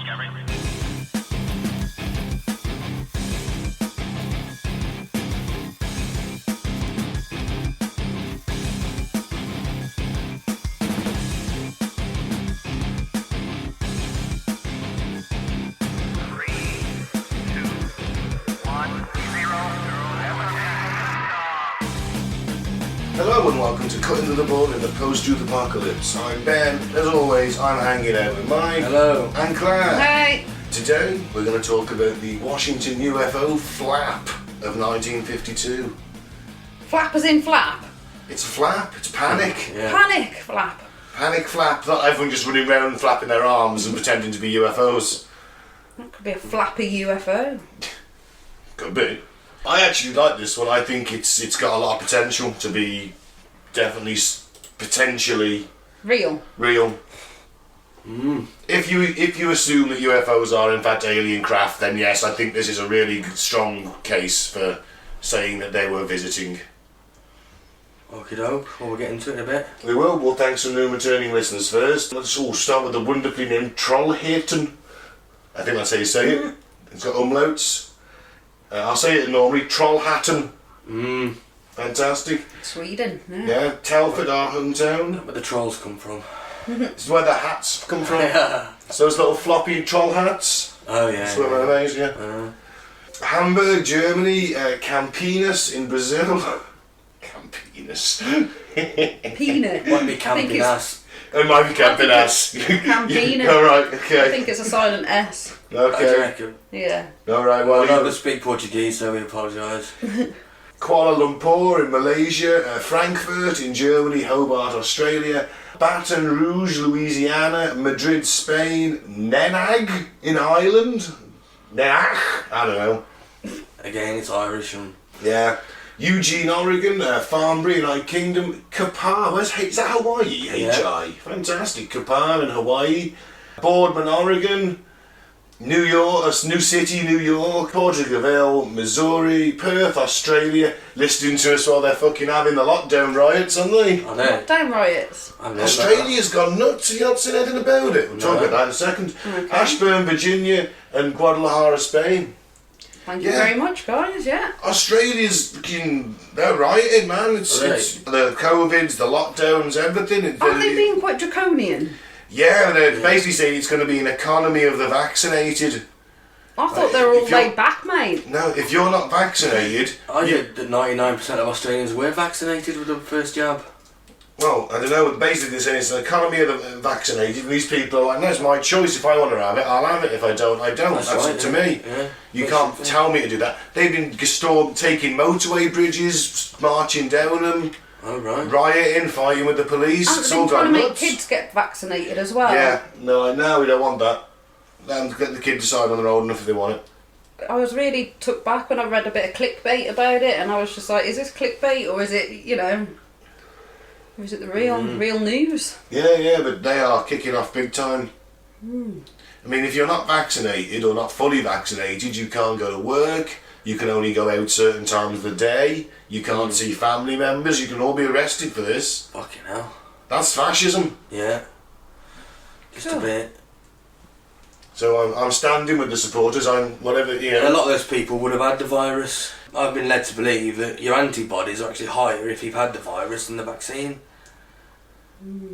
Discovery. Hello and welcome to Cutting to the Ball in the Post-Truth Apocalypse. I'm Ben. As always, I'm hanging out with Mike. Hello. And Claire. Hey. Today, we're going to talk about the Washington UFO flap of 1952. Flap as in flap? It's a flap. It's panic. Yeah. Panic flap. Panic flap. Not everyone just running around flapping their arms and pretending to be UFOs. That could be a flappy UFO. Could be. I actually like this one. I think it's got a lot of potential to be definitely potentially Real. real. If you assume that UFOs are in fact alien craft, then yes, I think this is a really strong case for saying that they were visiting. Okie doke, well, we'll get into it in a bit. We will. We'll thank some new returning listeners first. Let's all start with the wonderfully named Trollhättan. I think that's how you say it. It's got umlauts. I'll say it normally. Trollhättan. Fantastic. Sweden. Yeah. Yeah, Telford, our hometown. Where the trolls come from. This is where the hats come from. Yeah. So those little floppy troll hats. Oh yeah. That's where they're made, yeah. Hamburg, Germany, Campinas in Brazil. Campinas. Peanut. Might be I think camping it's ass. It might be Campinas. Campina. Alright, I okay. think it's a silent S. I do Okay. reckon. Yeah. Alright, Well, well, I don't speak Portuguese, so we apologise. Kuala Lumpur in Malaysia, Frankfurt in Germany, Hobart, Australia, Baton Rouge, Louisiana, Madrid, Spain, Nenagh in Ireland. Nenagh? I don't know. Again, it's Irish and... Yeah. Eugene, Oregon, Farnborough, United Kingdom, Kapar, is that Hawaii? Yeah. HI. Fantastic. Kapar in Hawaii, Boardman, Oregon, New York, New City, New York, Portugal, Missouri, Perth, Australia, listening to us while they're fucking having the lockdown riots, aren't they? I know. Lockdown riots. I know Australia's gone nuts. Have you not seen anything about it? We'll talk No. about that in a second. Okay. Ashburn, Virginia, and Guadalajara, Spain. Thank you Yeah. very much, guys. Yeah. Australia's fucking, they're rioting, man. It's the COVIDs, the lockdowns, everything. Aren't they being quite draconian? Yeah, they're basically saying it's going to be an economy of the vaccinated. I thought they were all if you're- laid back, mate. No, if you're not vaccinated, I heard that 99% of Australians were vaccinated with the first jab. well, I don't know, basically they're saying it's an economy of the vaccinated, and these people are like, no, it's my choice. If I want to have it, I'll have it. If I don't, I don't. That's right, up to yeah. me. Yeah. You That's can't fair. tell me to do that. They've been taking motorway bridges, marching down them, Oh, right. rioting, fighting with the police. Aren't It's they all trying to gone make nuts. kids get vaccinated as well? Yeah, no, we don't want that. Let the kid decide when they're old enough if they want it. I was really took back when I read a bit of clickbait about it, and I was just like, is this clickbait or is it, or is it the real news? Yeah, but they are kicking off big time. I mean, if you're not vaccinated or not fully vaccinated, you can't go to work. You can only go out certain times of the day. You can't see family members. You can all be arrested for this. Fucking hell. That's fascism. Yeah. Just Sure. a bit. So I'm standing with the supporters. I'm whatever, A lot of those people would have had the virus. I've been led to believe that your antibodies are actually higher if you've had the virus than the vaccine.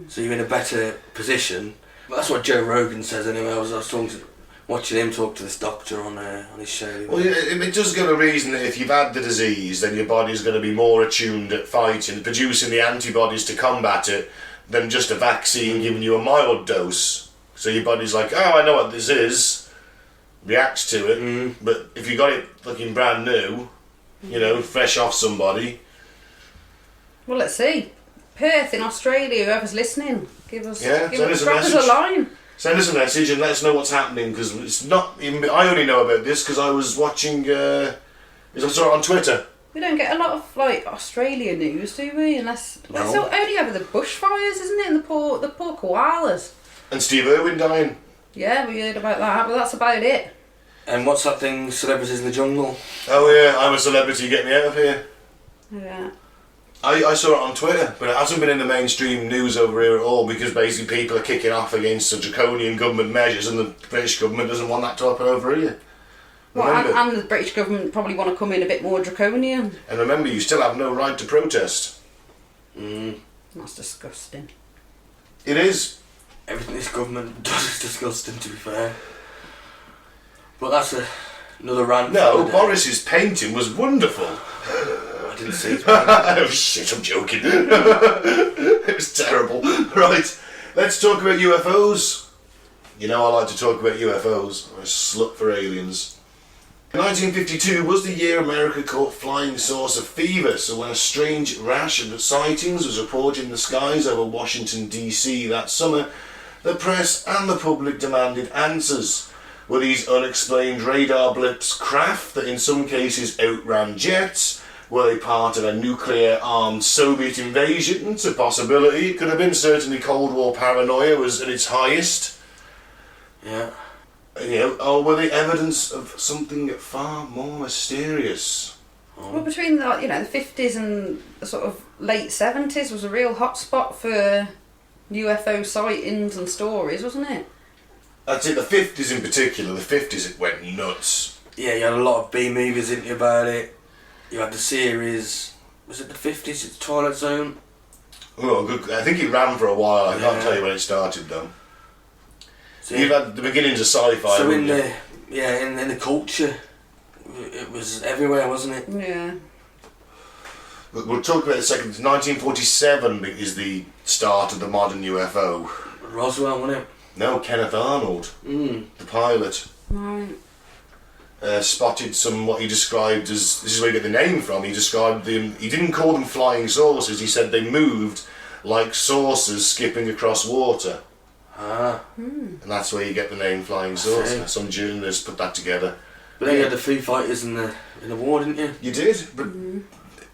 So you're in a better position. But that's what Joe Rogan says anyway. I was watching him talk to this doctor on his show. Well, it does give a reason that if you've had the disease, then your body's going to be more attuned at fighting, producing the antibodies to combat it, than just a vaccine giving you a mild dose. So your body's like, oh, I know what this is, reacts to it. But if you got it fucking brand new, fresh off somebody. Well, let's see. Perth in Australia, whoever's listening, drop us a message. line. Send us a message and let us know what's happening, because it's not even. I only know about this because I was watching. I saw it on Twitter. We don't get a lot of Australia news, do we? Unless No. it's only over the bushfires, isn't it? And the poor koalas. And Steve Irwin dying. Yeah, we heard about that, but that's about it. And what's that thing, Celebrities in the Jungle? Oh yeah, I'm a celebrity, get me out of here. Yeah. I saw it on Twitter, but it hasn't been in the mainstream news over here at all because basically people are kicking off against the draconian government measures and the British government doesn't want that to happen over here. Well, and the British government probably want to come in a bit more draconian. And remember, you still have no right to protest. That's disgusting. It is. Everything this government does is disgusting, to be fair. But that's another rant. No, Boris's painting was wonderful. I didn't see it. Oh shit, I'm joking. It was terrible. Right, let's talk about UFOs. You know I like to talk about UFOs. I'm a slut for aliens. 1952 was the year America caught flying saucer fever, so when a strange rash of sightings was reported in the skies over Washington DC that summer, the press and the public demanded answers. Were these unexplained radar blips craft that in some cases outran jets? Were they part of a nuclear-armed Soviet invasion? It's a possibility. It could have been. Certainly Cold War paranoia was at its highest. Yeah. You know, or were they evidence of something far more mysterious? Well, between the 50s and the sort of late 70s was a real hotspot for UFO sightings and stories, wasn't it? I'd say the 50s in particular. The 50s it went nuts. Yeah, you had a lot of B movies into about it. You had the series. Was it the 50s? It's Twilight Zone. Oh, good. I think it ran for a while. I can't Yeah. tell you when it started though. So You've had the beginnings of sci-fi. So in haven't you? the culture, it was everywhere, wasn't it? Yeah. We'll talk about it in a second. 1947 is the start of the modern UFO. Roswell, wasn't it? No, Kenneth Arnold, the pilot, Right. spotted some what he described as, this is where you get the name from, he described them, he didn't call them flying saucers, he said they moved like saucers skipping across water. Ah. And that's where you get the name flying saucer. Some journalists put that together. But then you had the Foo Fighters in the war, didn't you? You did, but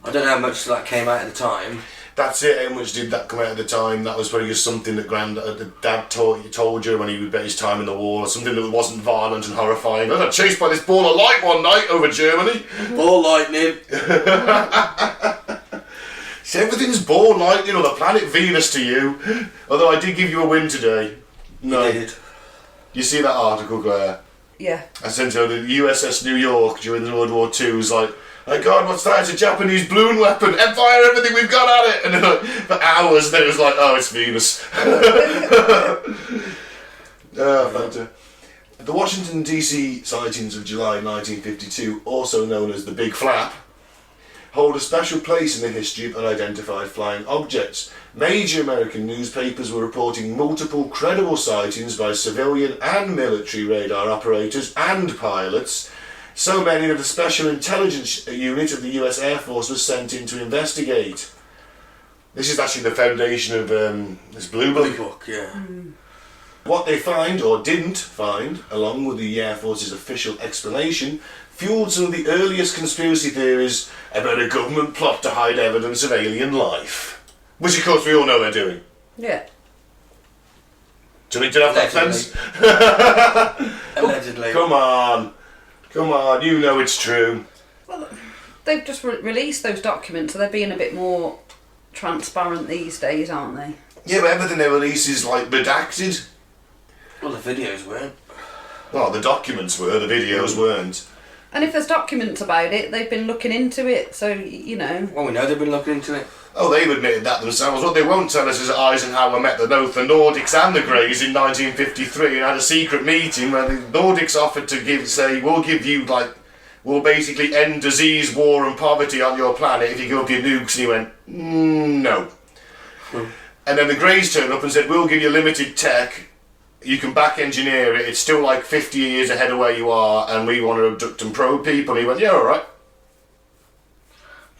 I don't know how much that came out at the time. that's it. How much did that come out at the time? That was probably just something that Dad told you when he would bet his time in the war, or something that wasn't violent and horrifying. I got chased by this ball of light one night over Germany. Ball lightning. See, everything's ball lightning or the planet Venus to you. Although I did give you a win today. No. You did. You see that article, Claire? Yeah. I sent her the USS New York during World War II was like, oh God, what's that? It's a Japanese balloon weapon. Fire everything we've got at it. And then for hours, then it was like, oh, it's Venus. Fanta. The Washington DC sightings of July 1952, also known as the Big Flap, hold a special place in the history of unidentified flying objects. Major American newspapers were reporting multiple credible sightings by civilian and military radar operators and pilots, so many that a special intelligence unit of the US Air Force was sent in to investigate. This is actually the foundation of this Blue Book. Blue Book, yeah. What they find, or didn't find, along with the Air Force's official explanation, fueled some of the earliest conspiracy theories about a government plot to hide evidence of alien life. Which, of course, we all know they're doing. Yeah. Do you think to have that fence? Allegedly. Come on, you know it's true. Well, they've just released those documents, so they're being a bit more transparent these days, aren't they? Yeah, but everything they release is, like, redacted. Well, the videos weren't. Well, the documents were, the videos weren't. And if there's documents about it, they've been looking into it, so, you know. Well, we know they've been looking into it. Oh, they've admitted that themselves. What they won't tell us is that Eisenhower met the Nordics and the Greys in 1953 and had a secret meeting where the Nordics offered to say, we'll basically end disease, war and poverty on your planet if you give up your nukes. And he went, no. And then the Greys turned up and said, we'll give you limited tech, you can back engineer it, it's still like 50 years ahead of where you are, and we want to abduct and probe people. And he went, yeah, alright.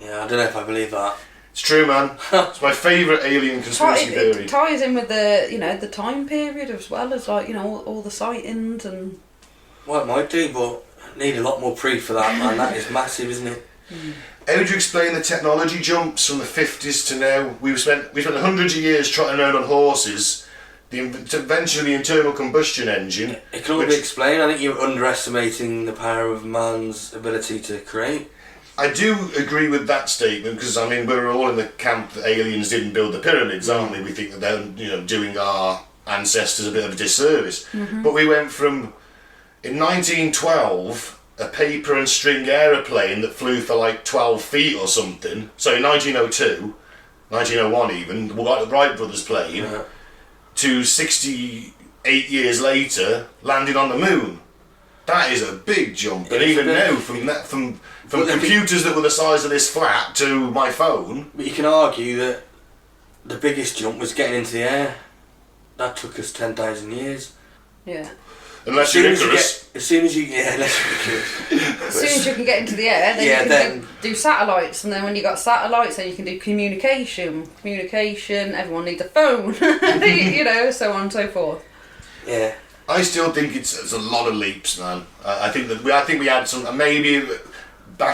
Yeah, I don't know if I believe that. It's true, man. It's my favourite alien conspiracy theory. It ties in with the time period as well as all the sightings and. Well, it might do, but I need a lot more proof for that, man. That is massive, isn't it? How would you explain the technology jumps from the 50s to now? We spent hundreds of years trotting around on horses. The invention of the internal combustion engine. It can all be explained. I think you're underestimating the power of man's ability to create. I do agree with that statement because I mean we're all in the camp that aliens didn't build the pyramids, aren't we? We think that they're doing our ancestors a bit of a disservice. But we went from in 1912 a paper and string aeroplane that flew for like 12 feet or something. So in 1902, 1901 even, the Wright brothers plane, to 68 years later landing on the moon. That is a big jump, and even now, from computers that were the size of this flat to my phone. But you can argue that the biggest jump was getting into the air. That took us 10,000 years. Yeah. Unless you're Icarus. As soon as you can get into the air, then you can do satellites, and then when you got satellites, then you can do communication. Everyone needs a phone, so on and so forth. Yeah. I still think it's a lot of leaps, man. I think we had some maybe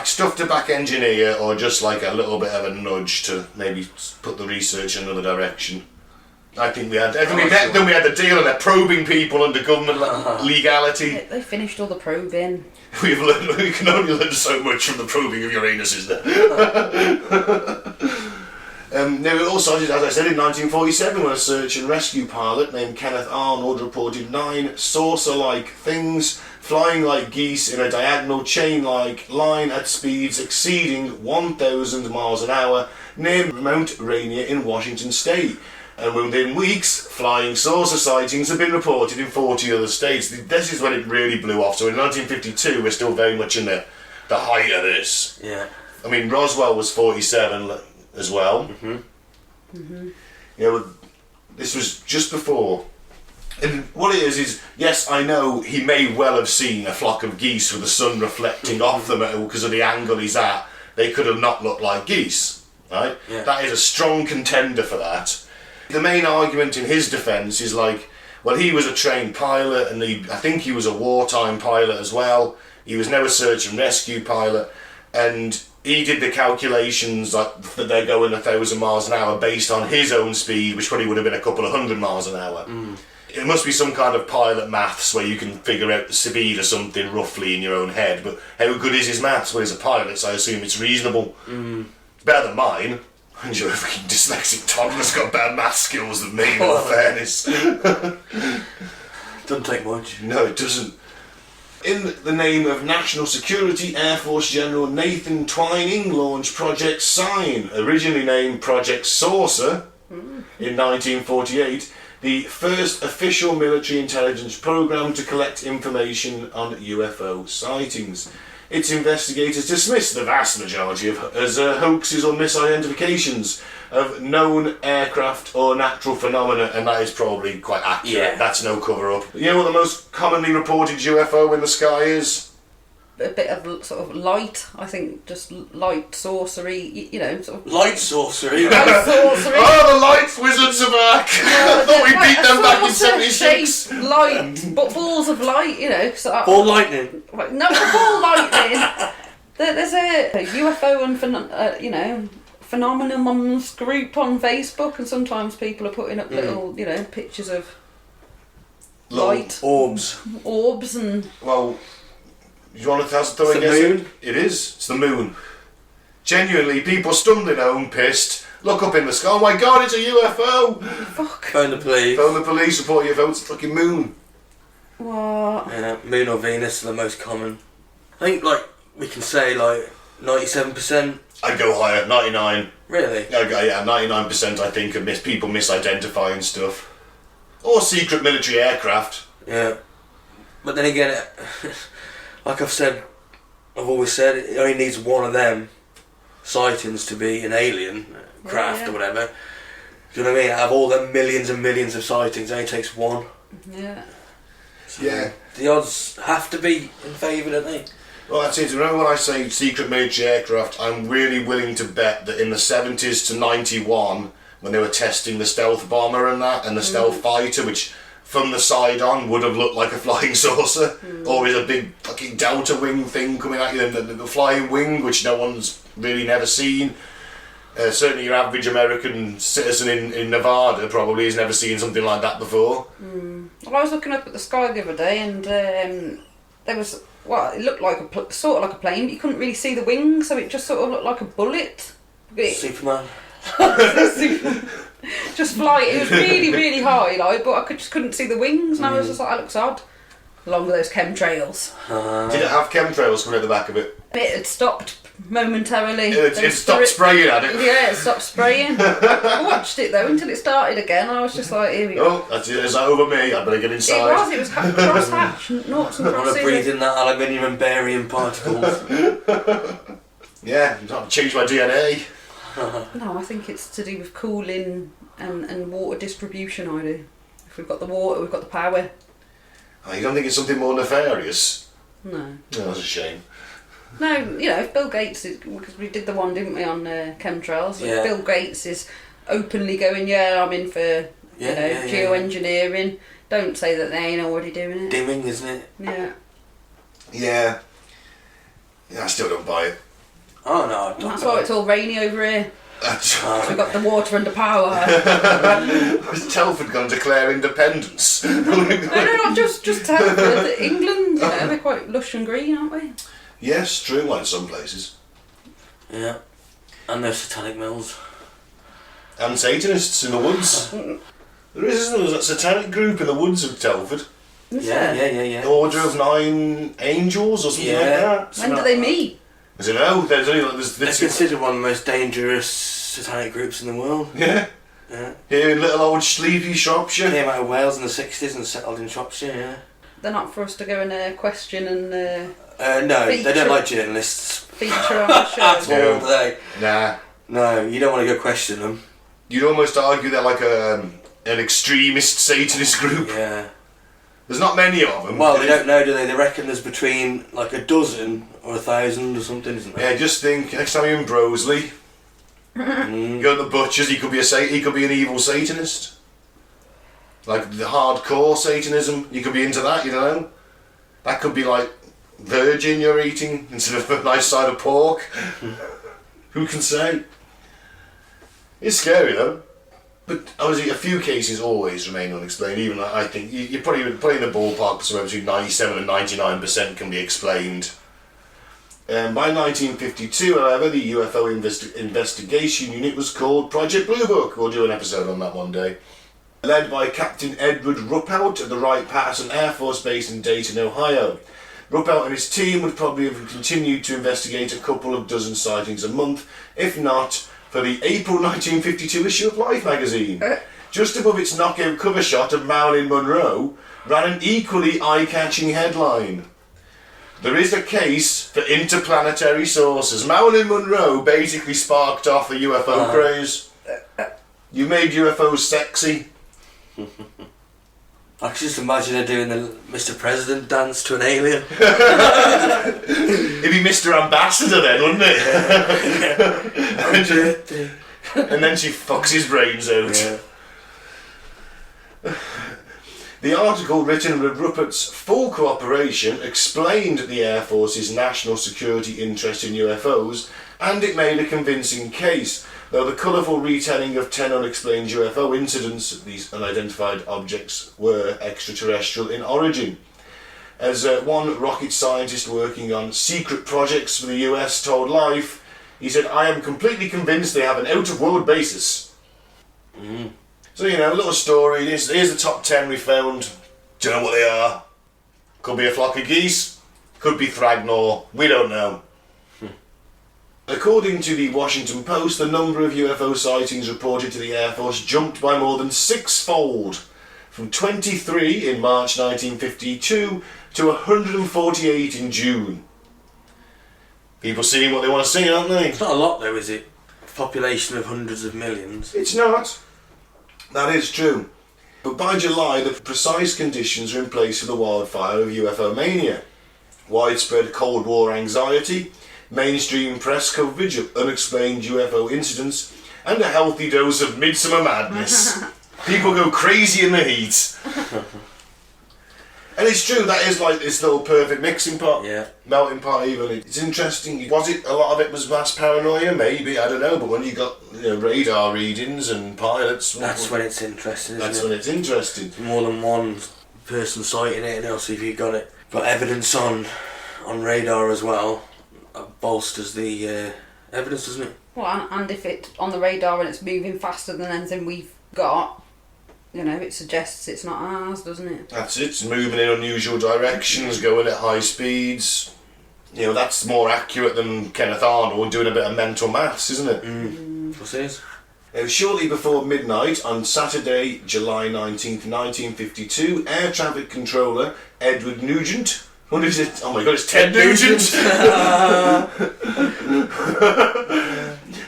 stuff to back engineer, or just like a little bit of a nudge to maybe put the research in another direction. I think we had. Then we had the deal, and they're probing people under government legality. They finished all the probing. We can only learn so much from the probing of Uranus, is there? Now it all started, as I said, in 1947 when a search and rescue pilot named Kenneth Arnold reported 9 saucer-like things flying like geese in a diagonal chain-like line at speeds exceeding 1,000 miles an hour near Mount Rainier in Washington State. And within weeks, flying saucer sightings have been reported in 40 other states. This is when it really blew off. So in 1952, we're still very much in the height of this. Yeah. I mean, Roswell was 47 as well. This was just before. And what it is, yes, I know he may well have seen a flock of geese with the sun reflecting off them because of the angle he's at. They could have not looked like geese, right? Yeah. That is a strong contender for that. The main argument in his defence is well, he was a trained pilot, and I think he was a wartime pilot as well. He was now a search and rescue pilot, and he did the calculations that they're going 1,000 miles an hour based on his own speed, which probably would have been a couple of 100 miles an hour. It must be some kind of pilot maths where you can figure out the speed or something roughly in your own head, but how good is his maths? Well, he's a pilot, so I assume it's reasonable. It's better than mine. I'm sure a fucking dyslexic toddler's got better math skills than me, in all fairness. Doesn't take much. No, it doesn't. In the name of national security, Air Force General Nathan Twining launched Project Sign, originally named Project Saucer, in 1948, the first official military intelligence program to collect information on UFO sightings. Its investigators dismissed the vast majority as hoaxes or misidentifications of known aircraft or natural phenomena, and that is probably quite accurate. Yeah. That's no cover-up. You know what the most commonly reported UFO in the sky is? A bit of sort of light, I think, just light sorcery, sort of... Light sorcery? Light sorcery! Oh, the light wizards are back! I thought we beat them back in 76. Light, but balls of light, Ball lightning? No, ball lightning! There's a UFO and, phenomenons group on Facebook, and sometimes people are putting up little, pictures of light. Orbs and... Well... Do you want to throw a guess? It's the moon? It is. It's the moon. Genuinely, people stumbling home, pissed, look up in the sky, oh my god, it's a UFO! Fuck. Phone the police. Phone the police, report UFO, it's the fucking moon. What? Yeah, moon or Venus are the most common. I think, we can say, 97%. I'd go higher, 99. Really? Yeah, 99% I think of people misidentifying stuff. Or secret military aircraft. Yeah. But then again, like I've always said, it only needs one of them sightings to be an alien craft or whatever. Do you know what I mean? Out of all them millions and millions of sightings, it only takes one. Yeah. So Yeah. The odds have to be in favour, don't they? Well, that's it. Remember when I say secret military aircraft, I'm really willing to bet that in the 70s to 91, when they were testing the stealth bomber and that, and the stealth fighter, which from the side on would have looked like a flying saucer, or is a big fucking delta wing thing coming at you, the flying wing, which no one's really never seen. Certainly your average American citizen in Nevada probably has never seen something like that before. Well, I was looking up at the sky the other day, and there was Well, it looked like sort of like a plane, but you couldn't really see the wings, so it just sort of looked like a bullet. Superman. Just fly. It was really, really high, like, but I just couldn't see the wings, and I was just like, that looks odd. Along with those chemtrails. Did it have chemtrails coming at the back of it? It had stopped momentarily. It stopped spraying at it? Yeah, it stopped spraying. I watched it though until it started again. I was just like, here we go. Oh, is that over me? I better get inside. It was cross-hatch, noughts and I want to crosses. breathe in that aluminium and barium particles. Yeah, I've changed my DNA. No, I think it's to do with cooling and water distribution, I do. If we've got the water, we've got the power. Oh, you don't think it's something more nefarious? No. Oh, that's a shame. No, if Bill Gates is, because we did the one, didn't we, on chemtrails? Yeah. Bill Gates is openly going, yeah, I'm in for geoengineering. Don't say that they ain't already doing it. Dimming, isn't it? Yeah. Yeah. Yeah, I still don't buy it. Oh no, That's why it's all rainy over here. We've got the water under power. Has Telford gone to declare independence? No, not just Telford. England, they're quite lush and green, aren't we? Yes, true, like some places. Yeah. And there's satanic mills. And Satanists in the woods. There is a satanic group in the woods of Telford. Yeah. Order of 9 Angels or something like that. When do they meet? I don't know. There's only They're considered one of the most dangerous satanic groups in the world. Yeah. Here in little old sleepy Shropshire. Came out of Wales in the 60s and settled in Shropshire, yeah. They're not for us to go and question and no, they don't like journalists. feature on the show. At all, do they? Nah. No, you don't want to go question them. You'd almost argue they're like an extremist Satanist group. Yeah. There's not many of them. Well, they don't know, do they? They reckon there's between like a dozen or 1,000 or something, isn't there? Yeah, just think, next time you're in Broseley, go to the butchers, he could be an evil Satanist. Like the hardcore Satanism, you could be into that, you know? That could be like virgin you're eating instead of a nice side of pork. Who can say? It's scary though. But obviously a few cases always remain unexplained, even I think you're probably in the ballpark somewhere between 97 and 99% can be explained. By 1952, however, the UFO investigation unit was called Project Blue Book. We'll do an episode on that one day. Led by Captain Edward Ruppout at the Wright-Patterson Air Force Base in Dayton, Ohio. Ruppout and his team would probably have continued to investigate a couple of dozen sightings a month, if not for the April 1952 issue of Life magazine. Just above its knockout cover shot of Marilyn Monroe ran an equally eye-catching headline. There is a case for interplanetary sources. Marilyn Monroe basically sparked off the UFO craze. You made UFOs sexy. I can just imagine her doing the Mr. President dance to an alien. It'd be Mr. Ambassador then, wouldn't it? And then she fucks his brains out. Yeah. The article, written with Ruppert's full cooperation, explained the Air Force's national security interest in UFOs, and it made a convincing case, though the colourful retelling of 10 unexplained UFO incidents, these unidentified objects were extraterrestrial in origin. As one rocket scientist working on secret projects for the US told Life, he said, "I am completely convinced they have an out-of-world basis." So, a little story. Here's the top 10 we found. Do you know what they are? Could be a flock of geese. Could be Thragnor. We don't know. According to the Washington Post, the number of UFO sightings reported to the Air Force jumped by more than 6-fold, from 23 in March 1952 to 148 in June. People seeing what they want to see, aren't they? It's not a lot though, is it? Population of hundreds of millions. It's not. That is true. But by July, the precise conditions are in place for the wildfire of UFO mania. Widespread Cold War anxiety, mainstream press coverage of unexplained UFO incidents, and a healthy dose of midsummer madness. People go crazy in the heat. And it's true, that is like this little perfect mixing pot. Yeah. Melting pot even. It's interesting. Was it, a lot of it was mass paranoia? Maybe, I don't know. But when you got radar readings and pilots... That's when it's interesting, isn't That's it? when it's interesting. More than one person citing it, and else if you got evidence on on radar as well, bolsters the evidence, doesn't it? Well, and if it's on the radar and it's moving faster than anything we've got, you know, it suggests it's not ours, doesn't it? That's it. It's moving in unusual directions, going at high speeds. You know, that's more accurate than Kenneth Arnold doing a bit of mental maths, isn't it? Of course it is. It was shortly before midnight on Saturday, July 19th, 1952, air traffic controller Edward Nugent. What is it? Oh my god, it's Ted Nugent!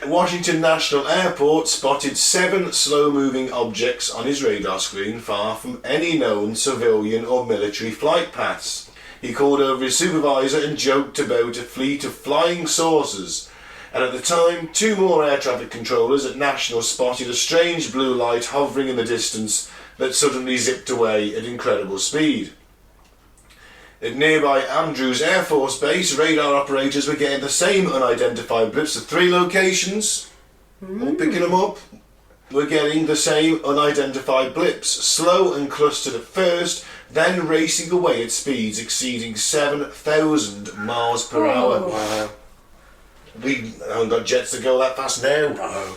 Washington National Airport spotted 7 slow-moving objects on his radar screen far from any known civilian or military flight paths. He called over his supervisor and joked about a fleet of flying saucers. And at the time, 2 more air traffic controllers at National spotted a strange blue light hovering in the distance that suddenly zipped away at incredible speed. At nearby Andrews Air Force Base, radar operators were getting the same unidentified blips at 3 locations. All picking them up. We're getting the same unidentified blips, slow and clustered at first, then racing away at speeds exceeding 7,000 miles per hour. Wow. We haven't got jets that go that fast now. No.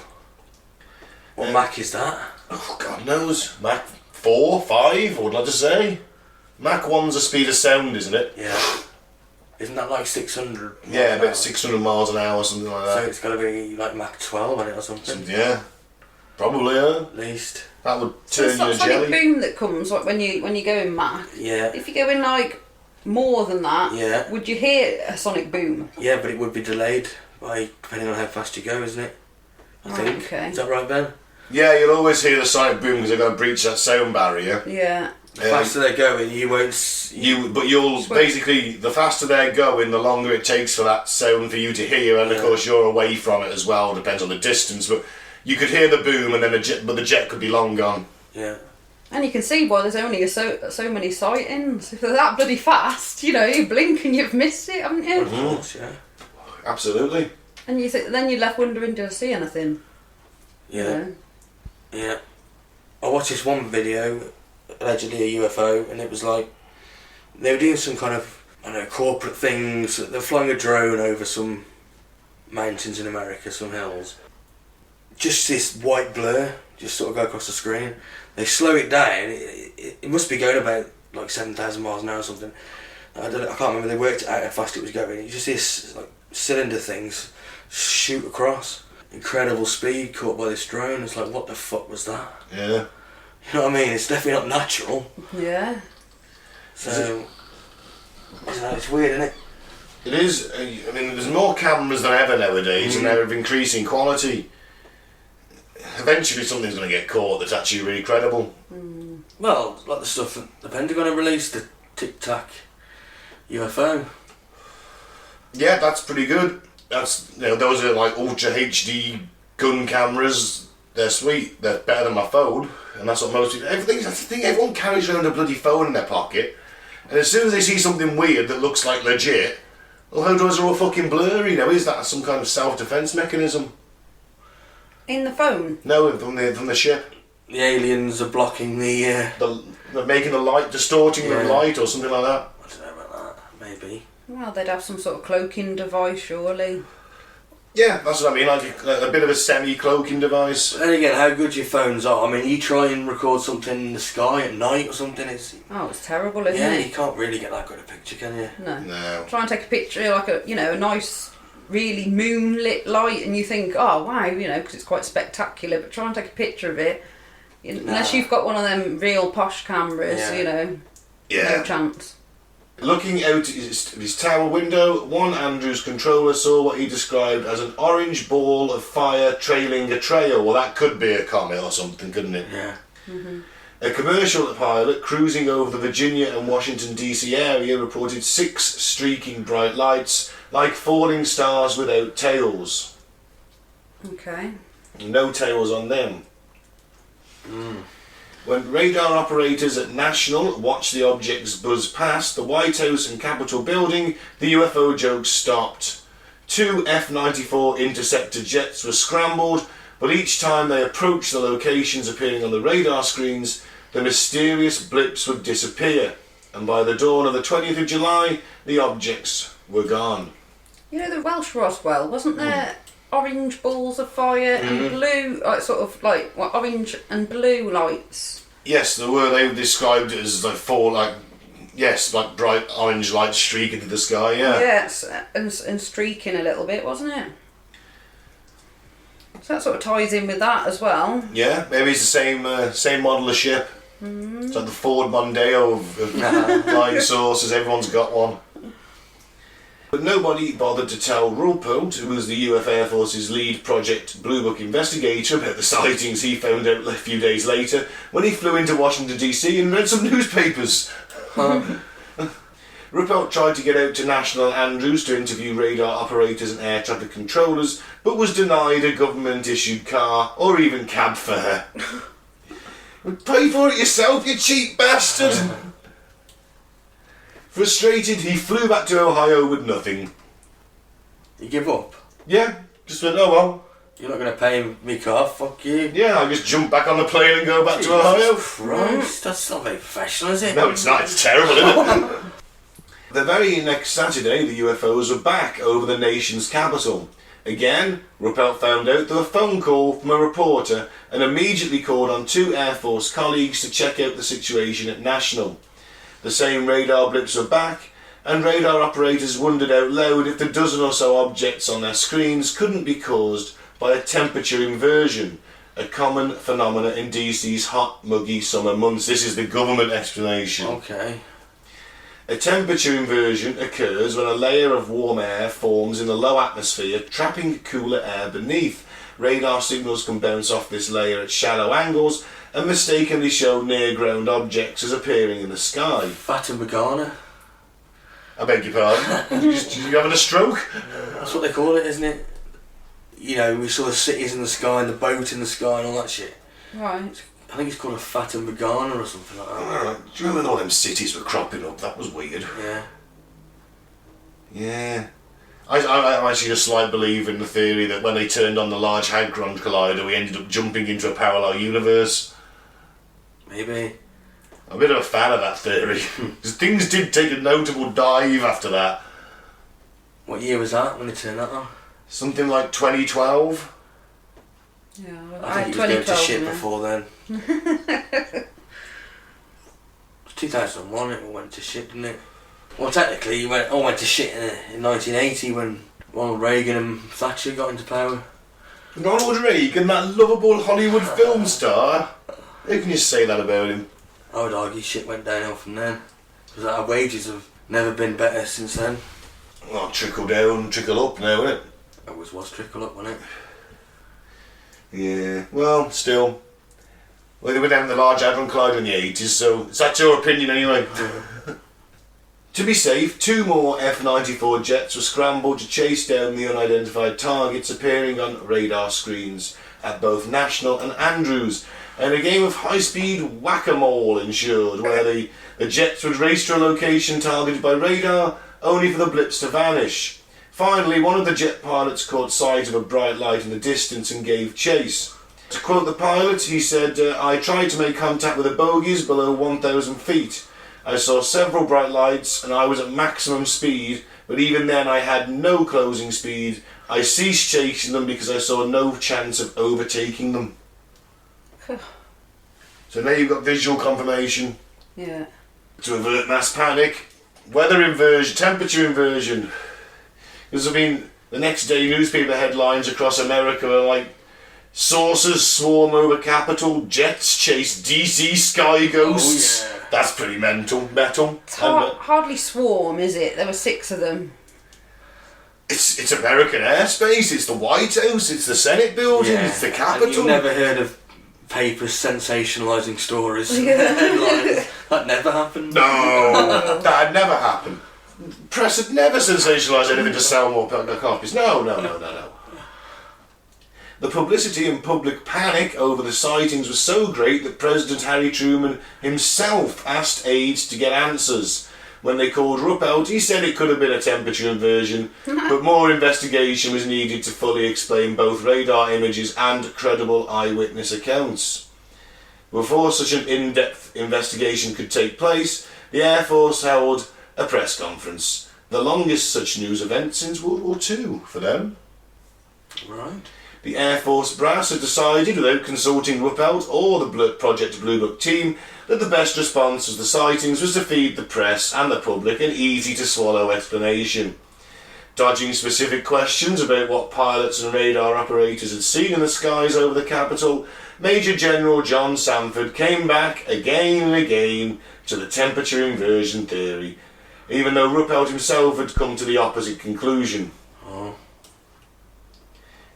What Mach is that? Oh, God knows. Mach 4, 5, what would I like to say? Mach 1's the speed of sound, isn't it? Yeah. Isn't that like 600? Yeah, about 600 miles an hour, something like So that. it's got to be like Mach 12 on it or something. Yeah. Probably, yeah. At least. That would So turn it's you that a sonic jelly. boom that comes like when you go in Mach. Yeah. If you go in like more than that, Yeah. would you hear a sonic boom? Yeah, but it would be delayed by depending on how fast you go, isn't it? I Right, think. okay. Is that right, Ben? Yeah, you'll always hear the sonic boom because they're going to breach that sound barrier. Yeah. The faster they're going, you won't. You'll basically, the faster they're going, the longer it takes for that sound for you to hear, and of course you're away from it as well. Depends on the distance, but you could hear the boom, and then the jet could be long gone. Yeah. And you can see why there's only so many sightings. If they're that bloody fast, you know, you blink and you've missed it, haven't you? Of course, yeah. Absolutely. And then you're left wondering, did I see anything? Yeah. You know? Yeah. I watched this one video, allegedly a UFO, and it was like they were doing some kind of, I don't know, corporate things. They're flying a drone over some mountains in America, some hills. Just this white blur, just sort of go across the screen. They slow it down. It must be going about like 7,000 miles an hour or something. I can't remember. They worked out how fast it was going. You just see this like cylinder things shoot across. Incredible speed caught by this drone. It's like, what the fuck was that? Yeah. You know what I mean? It's definitely not natural. Yeah. So it's weird, isn't it? It is. I mean, there's more cameras than ever nowadays, and they're of increasing quality. Eventually, something's going to get caught that's actually really credible. Well, like the stuff that the Pentagon have released, the Tic Tac UFO. Yeah, that's pretty good. That's those are like ultra HD gun cameras. They're sweet. They're better than my phone, and that's what most people. That's the thing. Everyone carries around a bloody phone in their pocket, and as soon as they see something weird that looks like legit, well, photos are all fucking blurry. Now, is that some kind of self-defense mechanism? In the phone? No, from the ship. The aliens are blocking the. They're making the light, distorting the light, or something like that. I don't know about that. Maybe. Well, they'd have some sort of cloaking device, surely. Yeah, that's what I mean. Like a bit of a semi-cloaking device. But then again, how good your phones are. I mean, you try and record something in the sky at night or something. It's terrible, isn't Yeah, it? you can't really get that good a picture, can you? No. Try and take a picture, like a nice, really moonlit light, and you think, oh wow, because it's quite spectacular. But try and take a picture of it, unless you've got one of them real posh cameras, Yeah. no chance. Looking out of his tower window, one Andrews controller saw what he described as an orange ball of fire trailing a trail. Well, that could be a comet or something, couldn't it? Yeah. Mm-hmm. A commercial pilot cruising over the Virginia and Washington DC area reported 6 streaking bright lights, like falling stars without tails. Okay. No tails on them. When radar operators at National watched the objects buzz past the White House and Capitol building, the UFO joke stopped. 2 F-94 interceptor jets were scrambled, but each time they approached the locations appearing on the radar screens, the mysterious blips would disappear, and by the dawn of the 20th of July, the objects were gone. You know the Welsh Roswell, wasn't there orange balls of fire and blue, orange and blue lights? Yes, there were. They described it as like four, like bright orange lights streaking through the sky. Yeah. Yes, and streaking a little bit, wasn't it? So that sort of ties in with that as well. Yeah, maybe it's the same model of ship. It's like the Ford Mondeo of flying saucers. Everyone's got one. But nobody bothered to tell Ruppelt, who was the US Air Force's lead Project Blue Book investigator, about the sightings he found out a few days later when he flew into Washington DC and read some newspapers. Ruppelt tried to get out to National Andrews to interview radar operators and air traffic controllers, but was denied a government-issued car or even cab fare. Pay for it yourself, you cheap bastard! Frustrated, he flew back to Ohio with nothing. You give up? Yeah, just went, oh well. You're not going to pay me car, fuck you. Yeah, I just jump back on the plane and go back to Ohio. Christ, that's not very professional, is it? No, it's not, it's terrible, isn't it? The very next Saturday, the UFOs were back over the nation's capital. Again, Ruppelt found out through a phone call from a reporter and immediately called on 2 Air Force colleagues to check out the situation at National. The same radar blips were back, and radar operators wondered out loud if the dozen or so objects on their screens couldn't be caused by a temperature inversion, a common phenomenon in DC's hot, muggy summer months. This is the government explanation. Okay. A temperature inversion occurs when a layer of warm air forms in the low atmosphere, trapping cooler air beneath. Radar signals can bounce off this layer at shallow angles and mistakenly show near-ground objects as appearing in the sky. Fata Morgana. I beg your pardon? you having a stroke? That's what they call it, isn't it? You know, we saw the cities in the sky and the boat in the sky and all that shit. Right. I think it's called a Fata Morgana or something like that. Alright, do you remember when all them cities were cropping up? That was weird. Yeah. Yeah. I'm actually a slight believer in the theory that when they turned on the Large Hadron Collider, we ended up jumping into a parallel universe. Maybe. I'm a bit of a fan of that theory. Because things did take a notable dive after that. What year was that when they turned that on? Something like 2012. Yeah, I think it was going to shit before then. It was 2001 it all went to shit, didn't it? Well, technically it all went to shit in 1980 when Ronald Reagan and Thatcher got into power. Ronald Reagan, that lovable Hollywood film star? Who can you say that about him? I would argue shit went downhill from then. Because our wages have never been better since then. Well, trickle down, trickle up now, isn't it? It always was trickle up, wasn't it? Yeah, well, still. Well, they went down the Large Hadron Collider in the 80s, so that's your opinion anyway. To be safe, 2 more F-94 jets were scrambled to chase down the unidentified targets appearing on radar screens at both National and Andrews, and a game of high-speed whack-a-mole ensured, where the jets would race to a location targeted by radar, only for the blips to vanish. Finally, one of the jet pilots caught sight of a bright light in the distance and gave chase. To quote the pilot, he said, "I tried to make contact with the bogies below 1,000 feet. I saw several bright lights and I was at maximum speed, but even then I had no closing speed. I ceased chasing them because I saw no chance of overtaking them." So now you've got visual confirmation. Yeah. To avert mass panic. Weather inversion, temperature inversion. Because, I mean, the next day newspaper headlines across America are like, "Saucers swarm over Capitol, jets chase DC sky ghosts." Oh, yeah. That's pretty metal. It's hardly swarm, is it? There were 6 of them. It's American airspace, it's the White House, it's the Senate building, Yeah. it's the And Capitol. you've never heard of papers sensationalising stories? Yeah. Headlines. That never happened. No, that had never happened. Press had never sensationalised anything to sell more copies. No. The publicity and public panic over the sightings was so great that President Harry Truman himself asked aides to get answers. When they called Ruppelt, he said it could have been a temperature inversion, but more investigation was needed to fully explain both radar images and credible eyewitness accounts. Before such an in-depth investigation could take place, the Air Force held a press conference, the longest such news event since World War II for them. Right. The Air Force brass had decided, without consulting Ruppelt or the Project Blue Book team, that the best response to the sightings was to feed the press and the public an easy-to-swallow explanation. Dodging specific questions about what pilots and radar operators had seen in the skies over the capital, Major General John Sanford came back again and again to the temperature inversion theory, even though Ruppelt himself had come to the opposite conclusion. Oh.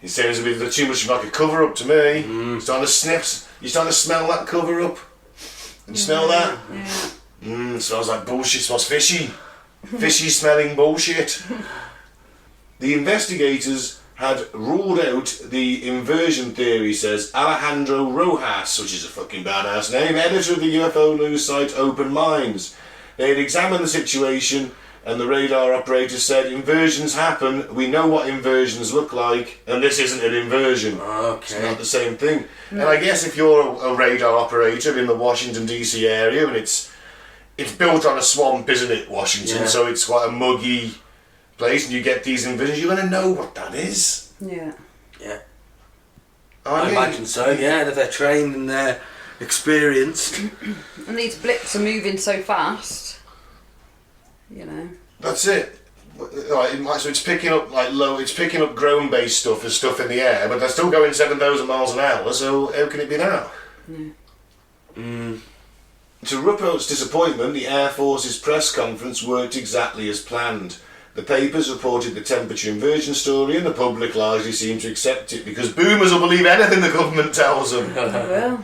It sounds a bit too much like a cover-up to me. You're starting to sniff, you're starting to smell that cover-up. Can you smell that? Yeah. It smells like bullshit, smells fishy. Fishy smelling bullshit. The investigators had ruled out the inversion theory, says Alejandro Rojas, which is a fucking badass name, editor of the UFO news site Open Minds. They had examined the situation, and the radar operator said, inversions happen, we know what inversions look like, and this isn't an inversion. Okay. It's not the same thing. And I guess if you're a radar operator in the Washington DC area, and it's built on a swamp, isn't it, Washington? Yeah. So it's quite a muggy place, and you get these inversions, you're going to know what that is. Yeah. Yeah. I imagine so, yeah, that they're trained and they're experienced. And these blips are moving so fast. You know. That's it. Right, so it's picking up it's picking up ground-based stuff as stuff in the air, but they're still going 7,000 miles an hour. So how can it be now? To Ruppelt's disappointment, the Air Force's press conference worked exactly as planned. The papers reported the temperature inversion story, and the public largely seemed to accept it because boomers will believe anything the government tells them. Well.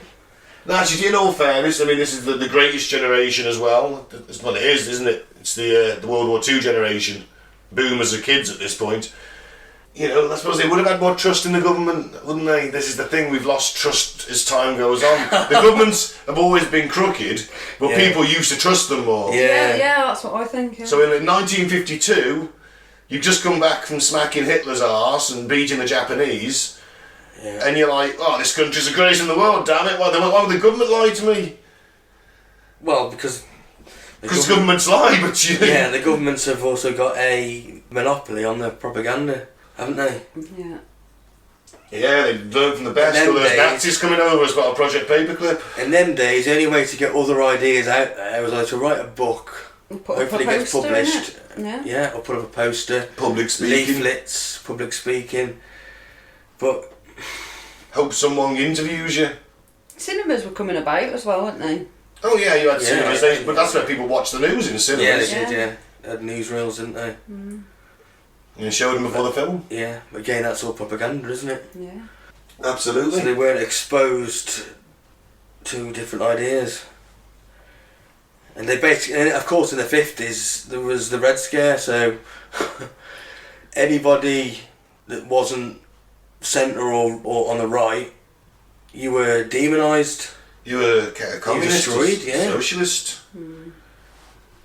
No, actually, in all fairness, I mean, this is the greatest generation as well. That's what it is, isn't it? It's the World War II generation. Boomers are kids at this point. You know, I suppose they would have had more trust in the government, wouldn't they? This is the thing, we've lost trust as time goes on. The governments have always been crooked, but people used to trust them more. Yeah, that's what I think. Yeah. So in 1952, you've just come back from smacking Hitler's arse and beating the Japanese. Yeah. And you're like, oh, this country's the greatest in the world, damn it. Why would the government lie to me? Well, because governments lie, but you... Yeah, the governments have also got a monopoly on their propaganda, haven't they? Yeah. Yeah, they've learned from the best. All those Nazis coming over as well, Project Paperclip. In them days, the only way to get other ideas out there was either to write a book, hopefully it gets published. Yeah, or put up a poster. Public speaking. Leaflets, public speaking. But... hope someone interviews you. Cinemas were coming about as well, weren't they? Oh yeah, you had cinemas, but that's where people watch the news in cinemas. Yeah, they did, They had newsreels, didn't they? You showed them before the film? Yeah, again, that's all propaganda, isn't it? Yeah. Absolutely. So they weren't exposed to different ideas. And they basically, and of course in the 50s, there was the Red Scare, so anybody that wasn't centre or on the right, you were demonised. You were a communist, destroyed, socialist.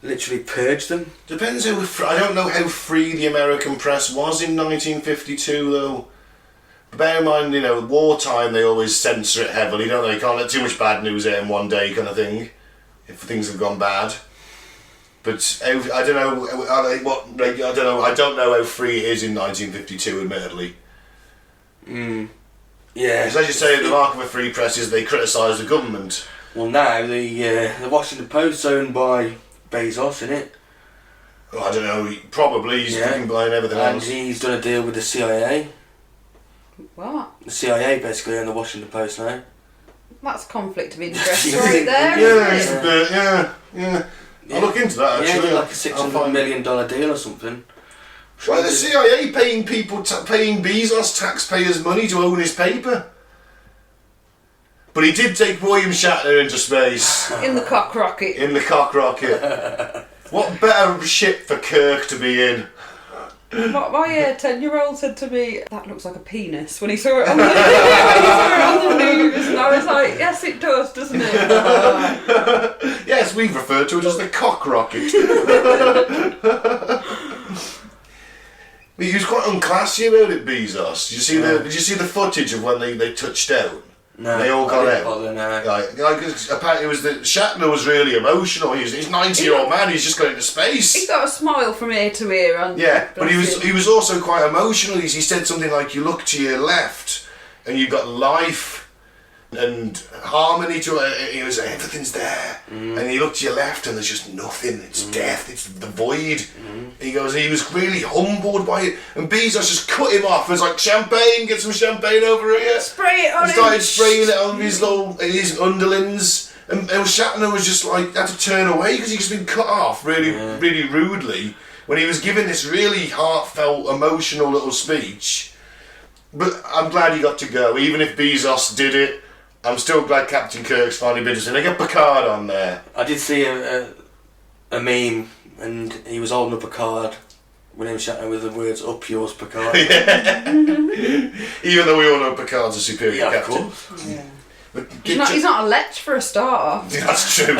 Literally purged them. Depends how. I don't know how free the American press was in 1952, though. But bear in mind, you know, wartime they always censor it heavily, don't they? You can't let too much bad news out in one day, kind of thing. If things have gone bad. But I don't know. I don't know how free it is in 1952, admittedly. Yeah. Because as you say, the mark of a free press is they criticise the government. Well, now the Washington Post's owned by Bezos, isn't it? Well, I don't know. Probably he's fucking buying everything else. And he's done a deal with the CIA. What? The CIA basically own the Washington Post now. That's conflict of interest right there, isn't it? Yeah. I'll look into that actually. Yeah, like a $600 million deal or something. Why the CIA paying paying Bezos taxpayers' money to own his paper? But he did take William Shatner into space. In the cock rocket. In the cock rocket. What better ship for Kirk to be in? My 10-year-old said to me, that looks like a penis, when he saw it on the, when he saw it on the news, and I was like, yes it does, doesn't it? Yes, we've referred to it as the cock rocket. He was quite unclassy about it, Bezos. Did you see the footage of when they touched down? No, They all got out. Bother, no. Apparently, it was that Shatner was really emotional. He's a 90-year-old man. He's just going into space. He's got a smile from ear to ear. And But he was also quite emotional. He said something like, "You look to your left, and you've got life and harmony to it. He was everything's there, and you look to your left, and there's just nothing. It's death. It's the void." He goes, he was really humbled by it, and Bezos just cut him off. It was like, "Champagne, get some champagne over here." Spray it on He him. started spraying it on his underlings, and Shatner was just like had to turn away because he'd just been cut off really rudely when he was giving this really heartfelt, emotional little speech. But I'm glad he got to go, even if Bezos did it. I'm still glad Captain Kirk's finally been and they got Picard on there. I did see a meme, and he was holding up a card, William Shatner, with the words "Up yours, Picard." Even though we all know Picard's a superior captain. Of course. Yeah. But He's not a lech for a start. That's true.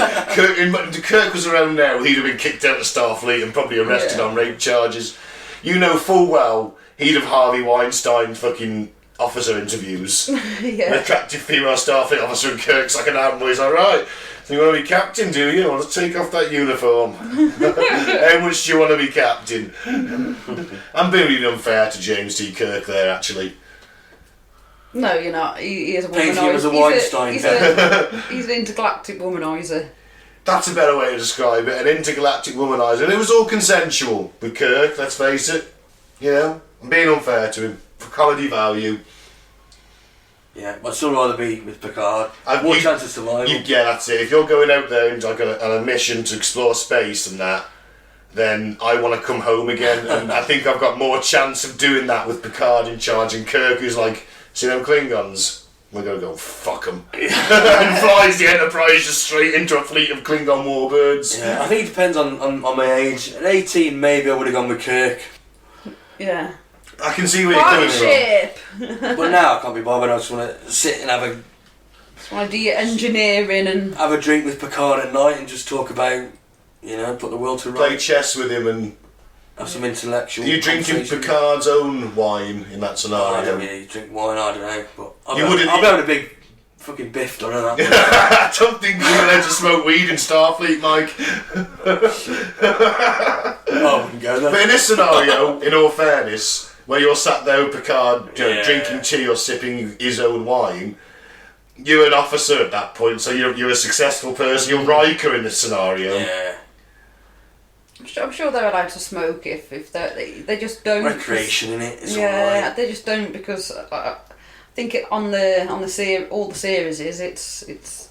Kirk was around now, he'd have been kicked out of Starfleet and probably arrested on rape charges. You know full well he'd have Harvey Weinstein fucking officer interviews. An attractive female Starfleet officer, and Kirk's like an admiral. He's like, "Right, so you want to be captain, do you? Well, let's take off that uniform. How much do you want to be captain?" I'm being really unfair to James T. Kirk there, actually. No, you're not. He is a womanizer. Painting him as a Weinstein. He's an intergalactic womanizer. That's a better way to describe it, an intergalactic womanizer. And it was all consensual with Kirk, let's face it. You know, I'm being unfair to him for comedy value. Yeah, I'd still rather be with Picard. More chance of survival. Yeah, that's it. If you're going out there and like on a mission to explore space and that, then I want to come home again. And I think I've got more chance of doing that with Picard in charge and Kirk, who's like, "See them Klingons? We're going to go fuck them." And flies the Enterprise just straight into a fleet of Klingon warbirds. Yeah, I think it depends on my age. At 18, maybe I would have gone with Kirk. Yeah. I can see where you're coming from. But now I can't be bothered. I just want to sit and Just want to do your engineering and have a drink with Picard at night and just talk about, put the world to Play rights. chess with him and Have some intellectual. Are you drinking conversation. Picard's own wine in that I scenario? don't really drink wine, I don't know. But I'll You be wouldn't- having a big fucking biff done on that. I don't think you're allowed to smoke weed in Starfleet, Mike. I wouldn't go there. But in this scenario, in all fairness, where you're sat there with Picard drinking tea or sipping his own wine, you're an officer at that point, so you're a successful person. You're Riker in this scenario. Yeah. I'm sure they're allowed to smoke if they just don't. Recreation in it. It's Yeah, alright. they just don't because I think on the all the series it's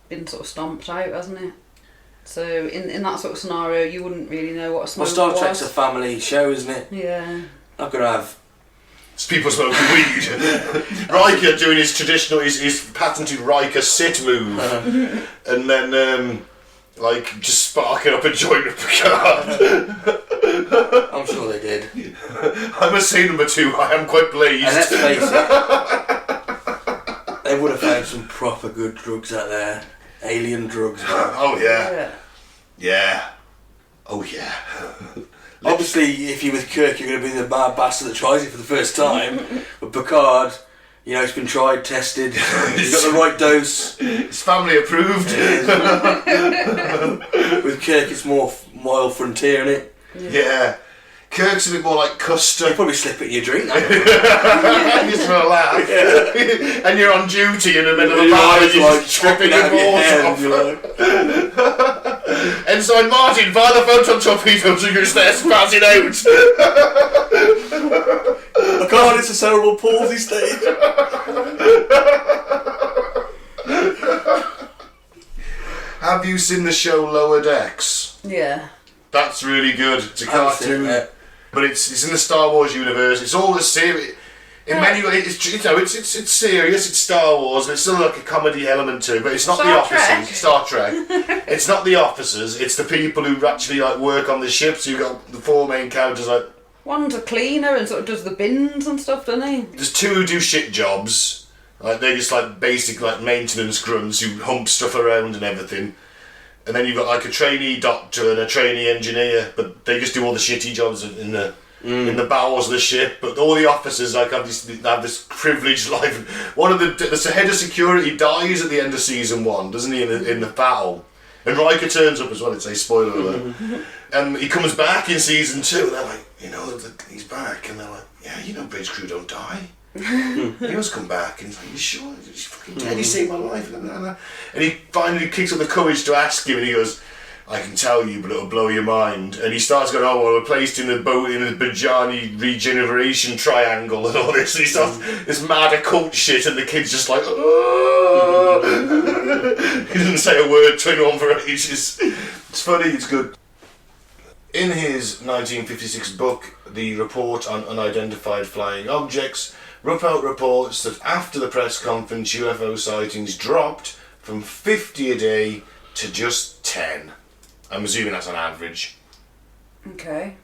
been sort of stomped out, hasn't it? So in that sort of scenario, you wouldn't really know what a smoke Well, Star was. Trek's a family show, isn't it? Yeah. Not gonna have. It's people smoking weed. Riker doing his traditional, his patented Riker sit move, and then just sparking up a joint with Picard. I'm sure they did. I must say number 2. I am quite pleased. And let's face it, they would have found some proper good drugs out there. Alien drugs. Man. Oh yeah. Yeah. Oh yeah. Obviously, if you're with Kirk, you're going to be the mad bastard that tries it for the first time. But Picard, it's been tried, tested. He's got the right dose. It's family approved. With Kirk, it's more wild frontier, isn't it? Yeah. Kirk's a bit more like You custard. probably slip it in your drink. Just for a laugh. And you're on duty in the middle of a Your bar and eyes you're like just tripping popping your out balls of your off. head, you're like, Ensign Martin, fire the photon torpedoes and you're just there spazzing out. I can't, it's a cerebral palsy stage. Have you seen the show Lower Decks? Yeah. That's really good. It's a I haven't seen cartoon, it. but it's in the Star Wars universe. It's all a series. In many ways, it's serious. It's Star Wars, but it's still like a comedy element to it. But it's not the Star officers. Trek. Star Trek. It's not the officers. It's the people who actually work on the ships. You've got the 4 main characters. One's a cleaner and sort of does the bins and stuff, doesn't he? There's 2 who do shit jobs. They're just basic maintenance grunts who hump stuff around and everything. And then you've got a trainee doctor and a trainee engineer, but they just do all the shitty jobs in the in the bowels of the ship, but all the officers like have this privileged life. One of the head of security dies at the end of season 1, doesn't he, in the battle? And Riker turns up as well, it's a spoiler alert. And he comes back in season 2, and they're like, he's back, and they're like, yeah, bridge crew don't die. He must come back, and he's like, you sure? He's fucking dead, he saved my life. And he finally kicks up the courage to ask him, and he goes, I can tell you, but it'll blow your mind. And he starts going, we're placed in the Bajani regeneration triangle and all this. And he starts this mad occult shit, and the kid's just like, oh. He doesn't say a word to anyone for ages. It's funny, it's good. In his 1956 book, The Report on Unidentified Flying Objects, Ruppelt reports that after the press conference, UFO sightings dropped from 50 a day to just 10. I'm assuming that's on average. Okay.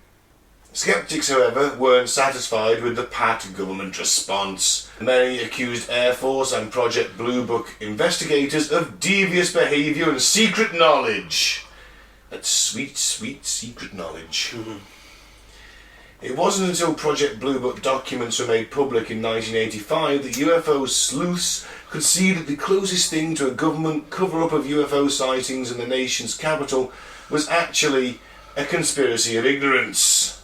Skeptics, however, weren't satisfied with the pat government response. Many accused Air Force and Project Blue Book investigators of devious behaviour and secret knowledge. That's sweet, sweet secret knowledge. It wasn't until Project Blue Book documents were made public in 1985 that UFO sleuths could see that the closest thing to a government cover-up of UFO sightings in the nation's capital was actually a conspiracy of ignorance.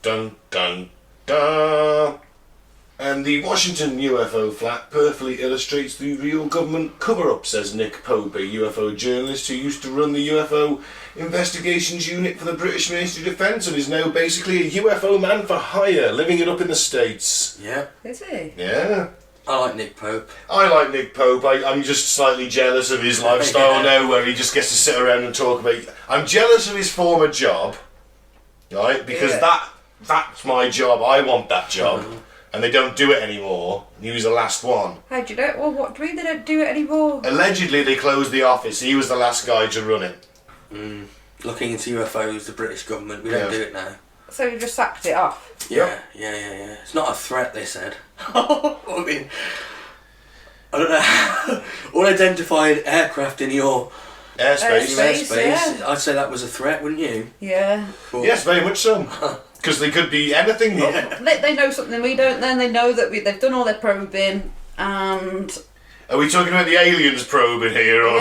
Dun dun dun. And the Washington UFO flat perfectly illustrates the real government cover-up, says Nick Pope, a UFO journalist who used to run the UFO investigations unit for the British Ministry of Defence and is now basically a UFO man for hire, living it up in the States. Yeah. Is he? Yeah. I like Nick Pope. I like Nick Pope. I'm just slightly jealous of his lifestyle now, where he just gets to sit around and talk about... I'm jealous of his former job, right? Because that's my job. I want that job. And they don't do it anymore. He was the last one. How do you know? Well, what do you mean they don't do it anymore? Allegedly, they closed the office. He was the last guy to run it. Looking into UFOs, the British government, we don't do it now. So you just sacked it off? Yeah. It's not a threat, they said. I mean, I don't know. Unidentified aircraft in your airspace. Yeah. I'd say that was a threat, wouldn't you? Yeah. But yes, very much so. Because they could be anything. Yeah. They know something we don't. Then they know that they've done all their probing, and are we talking about the aliens probing here, or?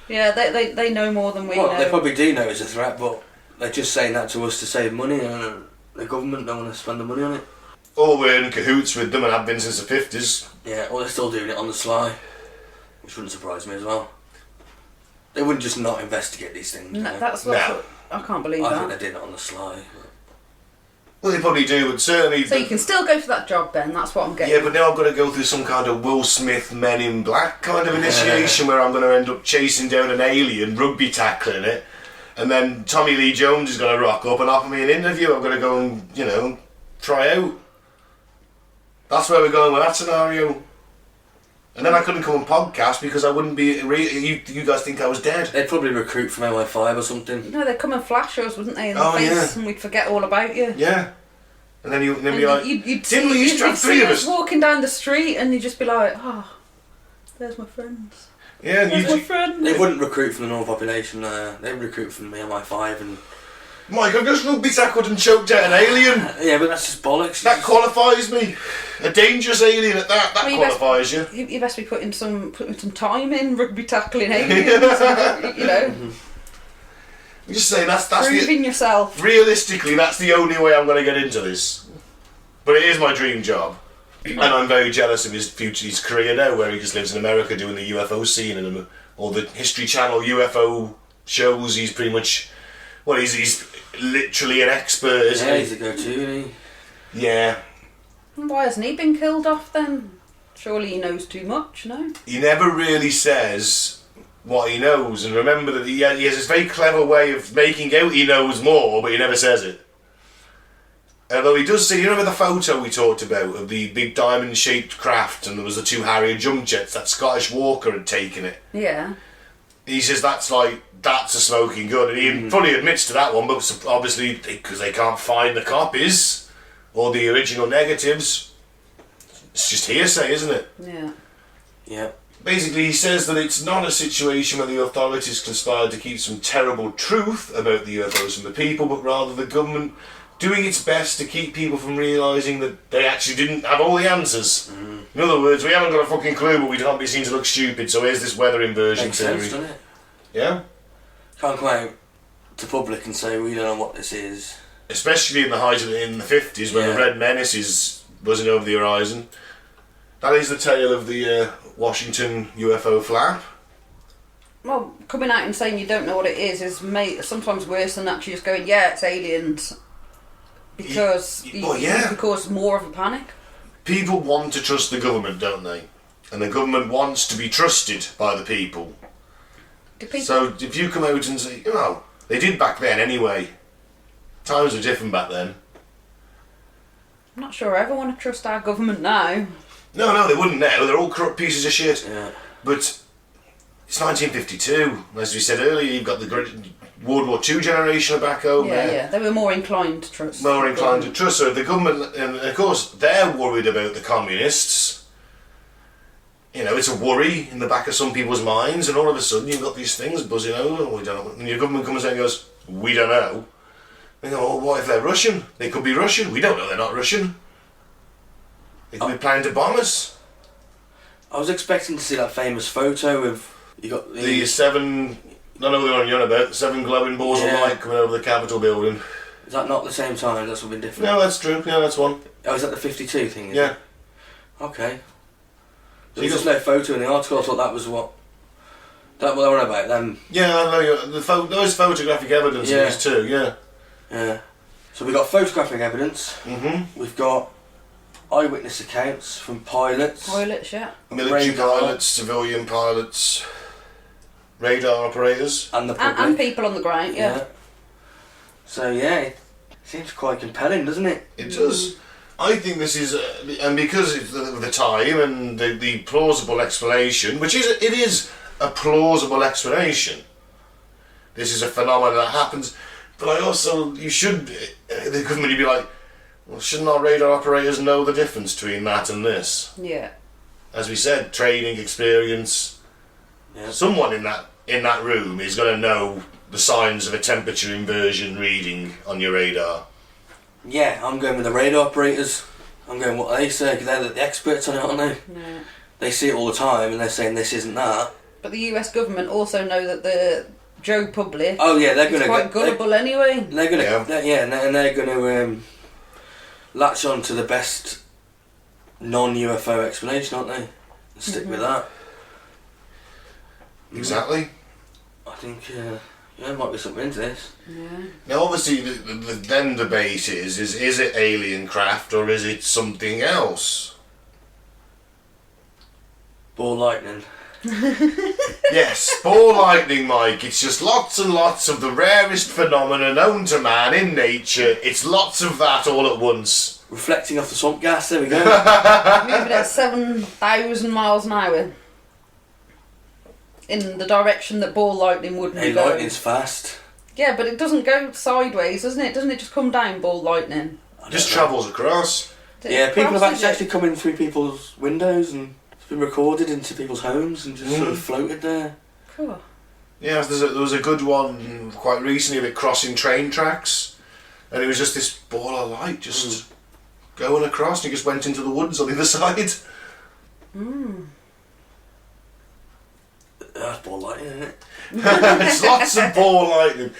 Yeah, they know more than we know. Well, they probably do know it's a threat, but they're just saying that to us to save money, and the government don't want to spend the money on it. Or we're in cahoots with them and have been since the 50s. Yeah, or they're still doing it on the sly, which wouldn't surprise me as well. They wouldn't just not investigate these things. No, that's what I can't believe I that. think they did it on the sly. Well, they probably do, but certainly... So you can still go for that job, Ben, that's what I'm getting. Yeah, but now I've got to go through some kind of Will Smith Men in Black kind of initiation where I'm going to end up chasing down an alien, rugby tackling it, and then Tommy Lee Jones is going to rock up and offer me an interview. I'm going to go and, try out. That's where we're going with that scenario. And then I couldn't come on podcast because I wouldn't be... You guys think I was dead. They'd probably recruit from MI5 or something. No, they'd come and flash us, wouldn't they, in the face, and we'd forget all about you. Yeah. And then you'd be like... Didn't we used to have three of us? Walking down the street and you'd just be like, there's my friends. Yeah, and there's my friends. They wouldn't recruit from the normal population. They'd recruit from the MI5 and... Mike, I've just rugby tackled and choked out an alien. Yeah, but that's just bollocks. That qualifies me. A dangerous alien at that. That qualifies you. You best be putting some time in rugby tackling aliens. I'm just saying that's proving yourself. Realistically, that's the only way I'm going to get into this. But it is my dream job, and I'm very jealous of his career now, where he just lives in America doing the UFO scene and all the History Channel UFO shows. He's pretty much, he's literally an expert, isn't he? He's a go-to, isn't he? Yeah. Why hasn't he been killed off then? Surely he knows too much, no? He never really says what he knows, and remember that he has this very clever way of making out he knows more, but he never says it. Although he does say, you remember the photo we talked about of the big diamond-shaped craft, and there was the two Harrier jump jets, that Scottish Walker had taken it. Yeah. He says that's a smoking gun, and he fully admits to that one, but obviously because they can't find the copies or the original negatives, it's just hearsay, isn't it? Yeah. Yeah. Basically, he says that it's not a situation where the authorities conspired to keep some terrible truth about the UFOs from the people, but rather the government doing its best to keep people from realising that they actually didn't have all the answers. In other words, we haven't got a fucking clue, but we can't be seen to look stupid, so here's this weather inversion Makes theory. sense, doesn't it? Yeah? Can't come out to public and say we don't know what this is. Especially in the height of in the 50s when Yeah. the Red Menace is buzzing over the horizon. That is the tale of the Washington UFO flap. Well, coming out and saying you don't know what it is sometimes worse than actually just going, yeah, it's aliens. Because you can cause more of a panic. People want to trust the government, don't they? And the government wants to be trusted by the people. So if you come out and say, they did back then anyway. Times were different back then. I'm not sure I ever want to trust our government now. No, they wouldn't now. They're all corrupt pieces of shit. Yeah. But it's 1952. As we said earlier, you've got the great World War II generation back home there. Yeah, they were more inclined to trust. More inclined to trust. So the government, and of course, they're worried about the communists. You know, it's a worry in the back of some people's minds, and all of a sudden you've got these things buzzing over, and we don't know. And your government comes out and goes, we don't know. They go, well, what if they're Russian? They could be Russian. We don't know they're not Russian. They could be planning to bomb us. I was expecting to see that famous photo of you got The 7, I don't know the one you're on about, 7 glowing balls of light coming over the Capitol building. Is that not the same time? That's something different. No, that's true. Yeah, that's one. Oh, is that the 52 thing? Yeah. Okay. There was just no photo in the article. I thought that was what they were about them. Yeah, I know. Those photographic evidence of these too. Yeah. Yeah. So we've got photographic evidence. Mm-hmm. We've got eyewitness accounts from pilots. Pilots, yeah. Military Radar. pilots, civilian pilots, radar operators. And the public. And people on the ground, yeah. So it seems quite compelling, doesn't it? It does. I think this is, and because it's the time and the plausible explanation, which it is a plausible explanation. This is a phenomenon that happens, but I also, the government, you'd be like, well, shouldn't our radar operators know the difference between that and this? Yeah. As we said, training, experience. Yeah. Someone in that room is going to know the signs of a temperature inversion reading on your radar. Yeah, I'm going with the radar operators. I'm going what they say, because they're the experts on it, aren't they? Yeah. They see it all the time, and they're saying this isn't that. But the US government also know that the Joe public They're is quite gullible anyway. They're gonna, and they're gonna latch on to the best non-UFO explanation, aren't they? And stick with that. Exactly. I think there might be something into this. Yeah. Now, obviously, the debate is it alien craft or is it something else? Ball lightning. Yes, ball lightning, Mike. It's just lots and lots of the rarest phenomena known to man in nature. It's lots of that all at once. Reflecting off the swamp gas, there we go. Moving at 7,000 miles an hour in the direction that ball lightning wouldn't Hey, be going. lightning's fast. Yeah, but it doesn't go sideways, doesn't it? Doesn't it just come down, ball lightning? Just travels across. Yeah, people have Crosses actually come in through people's windows and it's been recorded into people's homes and just sort of floated there. Cool. Yeah, there was a good one quite recently of it crossing train tracks, and it was just this ball of light just going across, and it just went into the woods on the other side. That's ball lightning, isn't it? It's lots of ball lightning.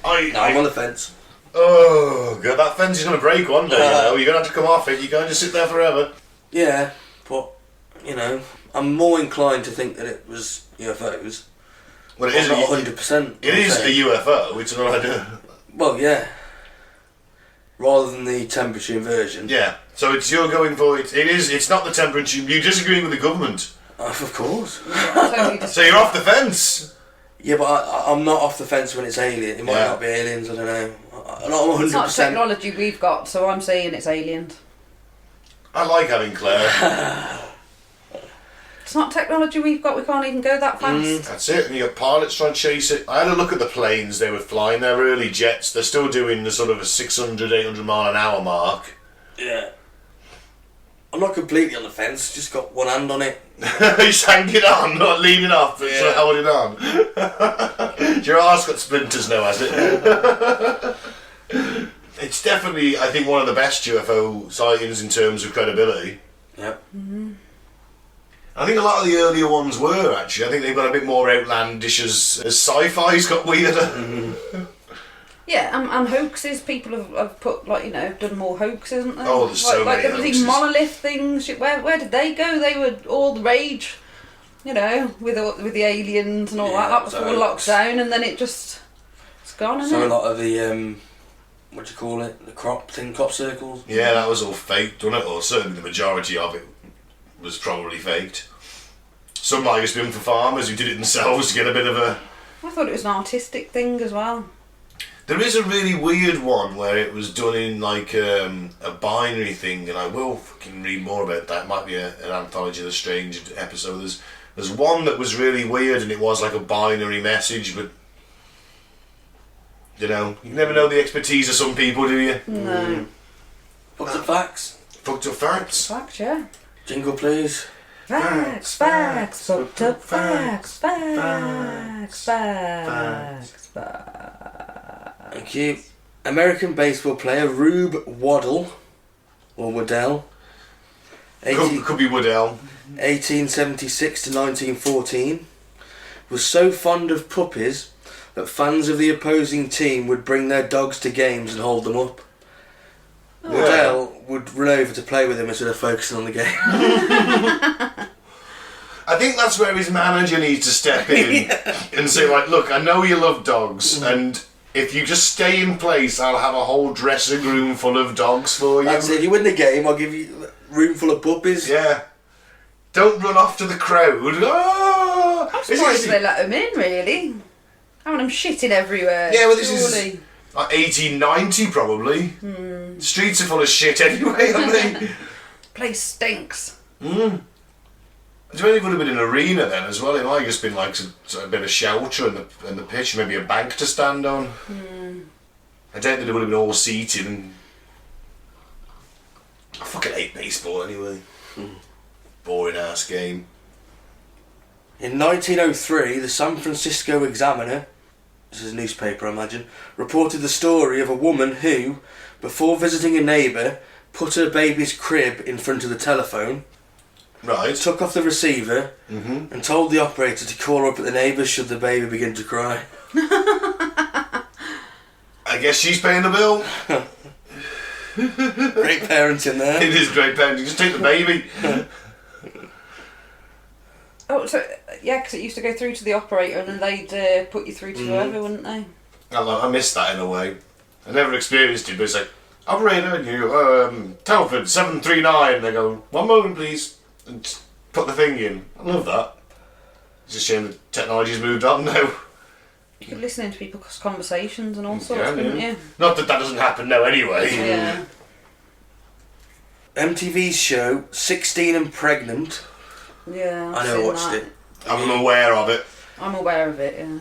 I'm on the fence. Oh god, that fence is going to break one day. You're going to have to come off it. You can't just sit there forever. Yeah, but I'm more inclined to think that it was UFOs. Well, it is not 100%. It is a UFO. It's an idea. Well, yeah. Rather than the temperature inversion. Yeah. So you're going for it. It's not the temperature. You're disagreeing with the government. Of course. So you're off the fence. Yeah, but I'm not off the fence when it's alien. It might not be aliens. I don't know. I'm not 100%. It's not technology we've got, so I'm saying it's aliens. I like having Claire. It's not technology we've got, we can't even go that fast. That's it. And you got pilots trying to chase it. I had a look at the planes they were flying. They're early jets. They're still doing the sort of a 600, 800 mile an hour mark. Yeah. I'm not completely on the fence, just got one hand on it. He's hanging on, not leaning off, but just holding on. Your arse got splinters now, has it? it's definitely, I think, one of the best UFO sightings in terms of credibility. Yep. Mm-hmm. I think a lot of the earlier ones were, actually. I think they've got a bit more outlandish as sci-fi's got weirder. Mm-hmm. Yeah, and hoaxes. People have put, like, you know, done more hoaxes, haven't they? Oh, there's so many the bloody hoaxes. monolith things. Where did they go? They were all the rage, you know, with the aliens and all Yeah, that. That was all hoax. lockdown, and then it's gone, isn't So it? a lot of the what do you call it? The crop circles. Yeah, that was all faked, wasn't it? Or certainly the majority of it was probably faked. Some might have just been for farmers who did it themselves to get a bit of a... I thought it was an artistic thing as well. There is a really weird one where it was done in like a binary thing, and I will fucking read more about that. It might be an Anthology of the Strange episode. There's one that was really weird, and it was like a binary message, but you know, you never know the expertise of some people, do you? No. What's the facts? Fucked up facts. Facts, yeah. Jingle, please. Facts, fucked up facts, facts. Thank you. American baseball player Rube Waddell, or Waddell, Could be Woodell. 1876 to 1914, was so fond of puppies that fans of the opposing team would bring their dogs to games and hold them up. Waddell would run over to play with him instead of focusing on the game. I think that's where his manager needs to step in and say, like, look, I know you love dogs, and if you just stay in place, I'll have a whole dressing room full of dogs for you. That's it. If you win the game, I'll give you a room full of puppies. Yeah. Don't run off to the crowd. Oh! I'm surprised they let them in, really. Having them shitting everywhere. Yeah, well, this surely. is like 1890, probably. Streets are full of shit anyway, aren't they? Place stinks. I suppose it would have been an arena then as well. It might have just been like a bit of shelter and the pitch, maybe a bank to stand on. I don't think it would have been all seating. I fucking hate baseball anyway. Boring ass game. In 1903, the San Francisco Examiner, this is a newspaper I imagine, reported the story of a woman who, before visiting a neighbour, put her baby's crib in front of the telephone, Right. took off the receiver, and told the operator to call her up at the neighbours should the baby begin to cry. I guess she's paying the bill. Great parenting there. It is great parenting. Just take the baby. Oh, so, yeah, because it used to go through to the operator and then they'd put you through to whoever, wouldn't they? I missed that in a way. I never experienced it, but it's like, operator, you, Telford 739. They go, 1 moment please, and just put the thing in. I love that. It's a shame the technology's moved on now. You could listen into people's conversations and all sorts, couldn't you? Not that doesn't happen now anyway. Yeah. MTV's show 16 and Pregnant. Yeah, I never watched it. I'm aware of it. I'm aware of it, yeah.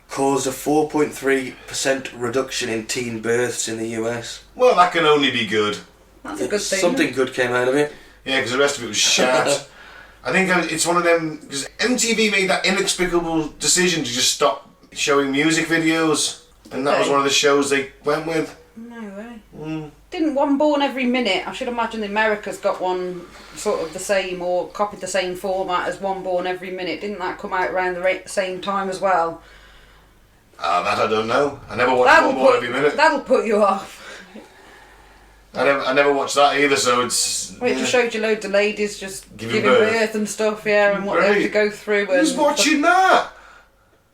Caused a 4.3% reduction in teen births in the US. Well, that can only be good. That's a good thing. Something good came out of it. Yeah, because the rest of it was shat. I think it's one of them, because MTV made that inexplicable decision to just stop showing music videos, and that was one of the shows they went with. No way. Didn't One Born Every Minute, I should imagine the America's got one sort of the same or copied the same format as One Born Every Minute. Didn't that come out around the same time as well? That I don't know. I never watched One Born Every Minute. That'll put you off. I never watched that either, so it's... Well, it just showed you loads of ladies just Giving giving birth. birth and stuff, yeah, and what they have to go through. Who's and watching that?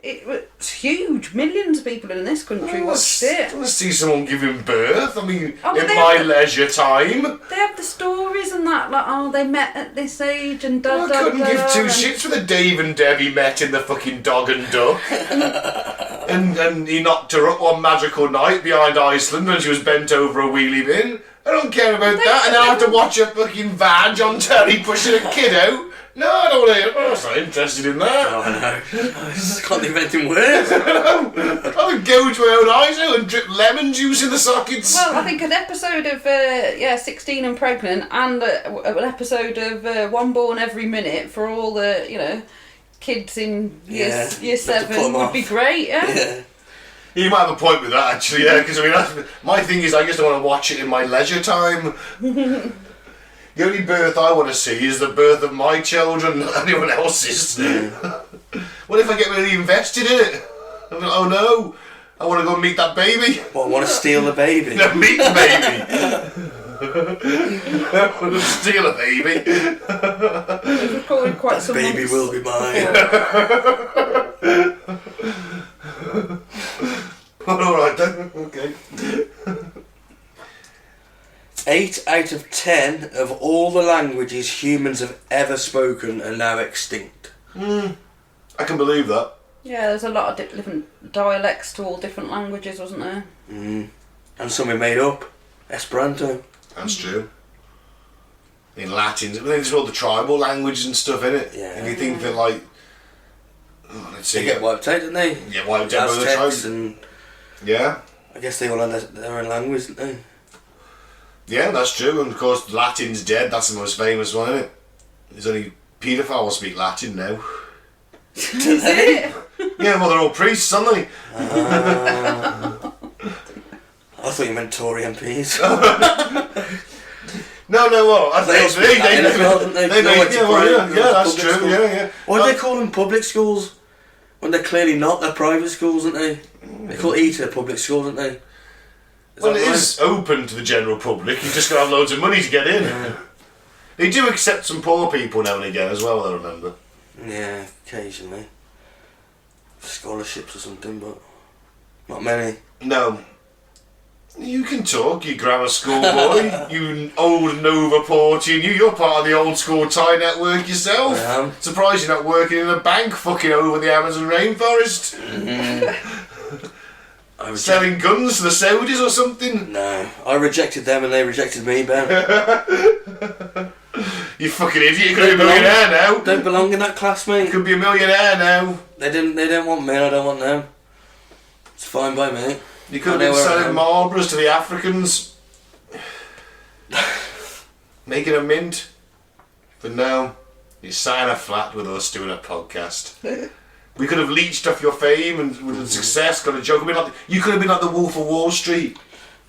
It was huge. Millions of people in this country I watched it. want to see someone giving birth. I mean, Oh, but in they my have leisure time. They have the stories and that, like, oh, they met at this age and da I da couldn't da. give two and- shits whether Dave and Debbie met in the fucking Dog and Duck. and he knocked her up one magical night behind Iceland when she was bent over a wheelie bin. I don't care about that. And then I have to watch a fucking vag on telly pushing a kid out. No, I don't want to. I'm not interested in that. Oh no. I just can't think of anything worse. I would gouge my own eyes out and drip lemon juice in the sockets. Well, I think an episode of 16 and Pregnant and an episode of One Born Every Minute for all the kids in year Yeah, to put 7 them would off. be great. Yeah. Yeah. You might have a point with that, actually, yeah, because I mean, my thing is, I just don't want to watch it in my leisure time. The only birth I want to see is the birth of my children, not anyone else's. What if I get really invested in it? I'm like, oh no, I want to go and meet that baby. What, want to steal the baby? No, meet the baby. I want to steal a baby. We've recorded quite some Baby months will be mine. Alright then, okay. 8 out of 10 of all the languages humans have ever spoken are now extinct. I can believe that. Yeah, there's a lot of different dialects to all different languages, wasn't there? And some we made up. Esperanto. That's true. In Latin, there's all the tribal languages and stuff in it. Yeah. And you think that, like, let's see. They get wiped out, don't they? Yeah, wiped out by the Aztecs, tribes. and Yeah. I guess they all had their own language, didn't they? Yeah, that's true. And of course, Latin's dead. That's the most famous one, isn't it? There's only paedophiles speak Latin now. Is it? Yeah, well, they're all priests, aren't they? I thought you meant Tory MPs. No, well, They all speak Latin as well, don't they? They went to yeah, that's public true. school. Yeah. Why do they call them public schools when they're clearly not? They're private schools, aren't they? They call ETA public schools, aren't they? Well, it is open to the general public. You've just got to have loads of money to get in. Yeah. They do accept some poor people now and again as well, I remember. Yeah, occasionally. Scholarships or something, but not many. No. You can talk, you grammar school boy. You old Novaportian. You're part of the old school Thai network yourself. I am. Surprised you're not working in a bank fucking over the Amazon rainforest. Selling guns to the Saudis or something. No, I rejected them and they rejected me, Ben. You fucking idiot, you could be a millionaire now. Don't belong in that class, mate. You could be a millionaire now. They don't want me, I don't want them. It's fine by me. You could have been selling Marlboros to the Africans. Making a mint. But no, you sign a flat with us doing a podcast. We could have leached off your fame and with success got a joke. You could have been like the Wolf of Wall Street.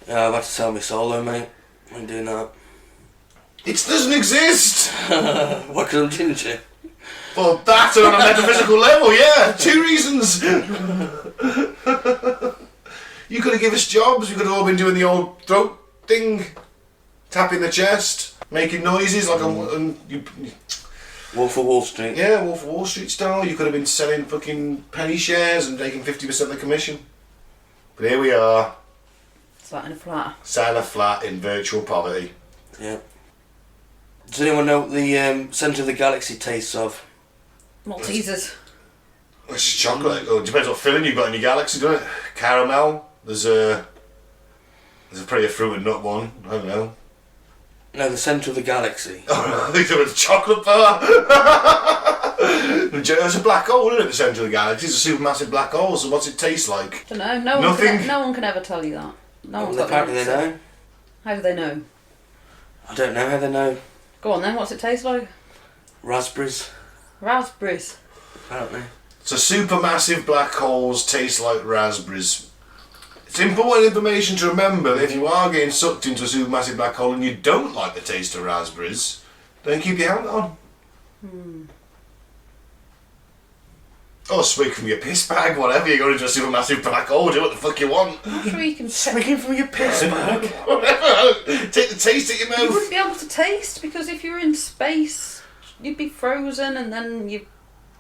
Yeah, I've had to sell my soul though, mate. I ain't doing that. It doesn't exist! Why? Because I'm ginger. Well, that's on a metaphysical level, yeah. 2 reasons. You could have given us jobs. We could have all been doing the old throat thing. Tapping the chest. Making noises like Wolf of Wall Street. Yeah, Wolf of Wall Street style. You could have been selling fucking penny shares and taking 50% of the commission. But here we are. Sat in a flat. Sat in a flat in virtual poverty. Yeah. Does anyone know what the centre of the galaxy tastes of? Maltesers. It's just chocolate. Oh, it depends what filling you've got in your galaxy, doesn't it? Caramel. There's a pretty fruit and nut one. I don't know. No, the centre of the galaxy. Oh, I think it was a chocolate bar. There's a black hole, isn't it, at the centre of the galaxy? It's a supermassive black hole, so what's it taste like? Don't know. No one can ever tell you that. No one's got apparently the they answer. know. How do they know? I don't know how they know. Go on then, what's it taste like? Raspberries, Raspberries. apparently. So supermassive black holes taste like raspberries. It's important information to remember that if you are getting sucked into a supermassive black hole and you don't like the taste of raspberries, then keep your helmet on. Or swig from your piss bag, whatever. You go into a supermassive black hole, do what the fuck you want. I'm sure you can Swigging from your piss bag. Whatever. Take the taste at your You mouth. wouldn't be able to taste because if you're in space, you'd be frozen and then your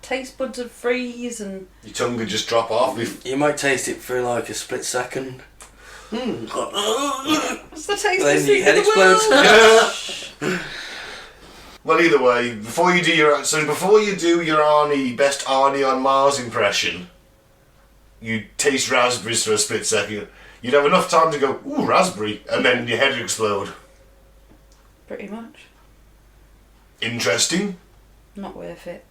taste buds would freeze and... Your tongue would just drop off. You might taste it for like a split second. What's the taste Then of your head the world? explodes. Yeah. Well, either way, before you do your Arnie, best Arnie on Mars impression, you taste raspberries for a split second. You'd have enough time to go, ooh, raspberry, and then your head would explode. Pretty much. Interesting. Not worth it.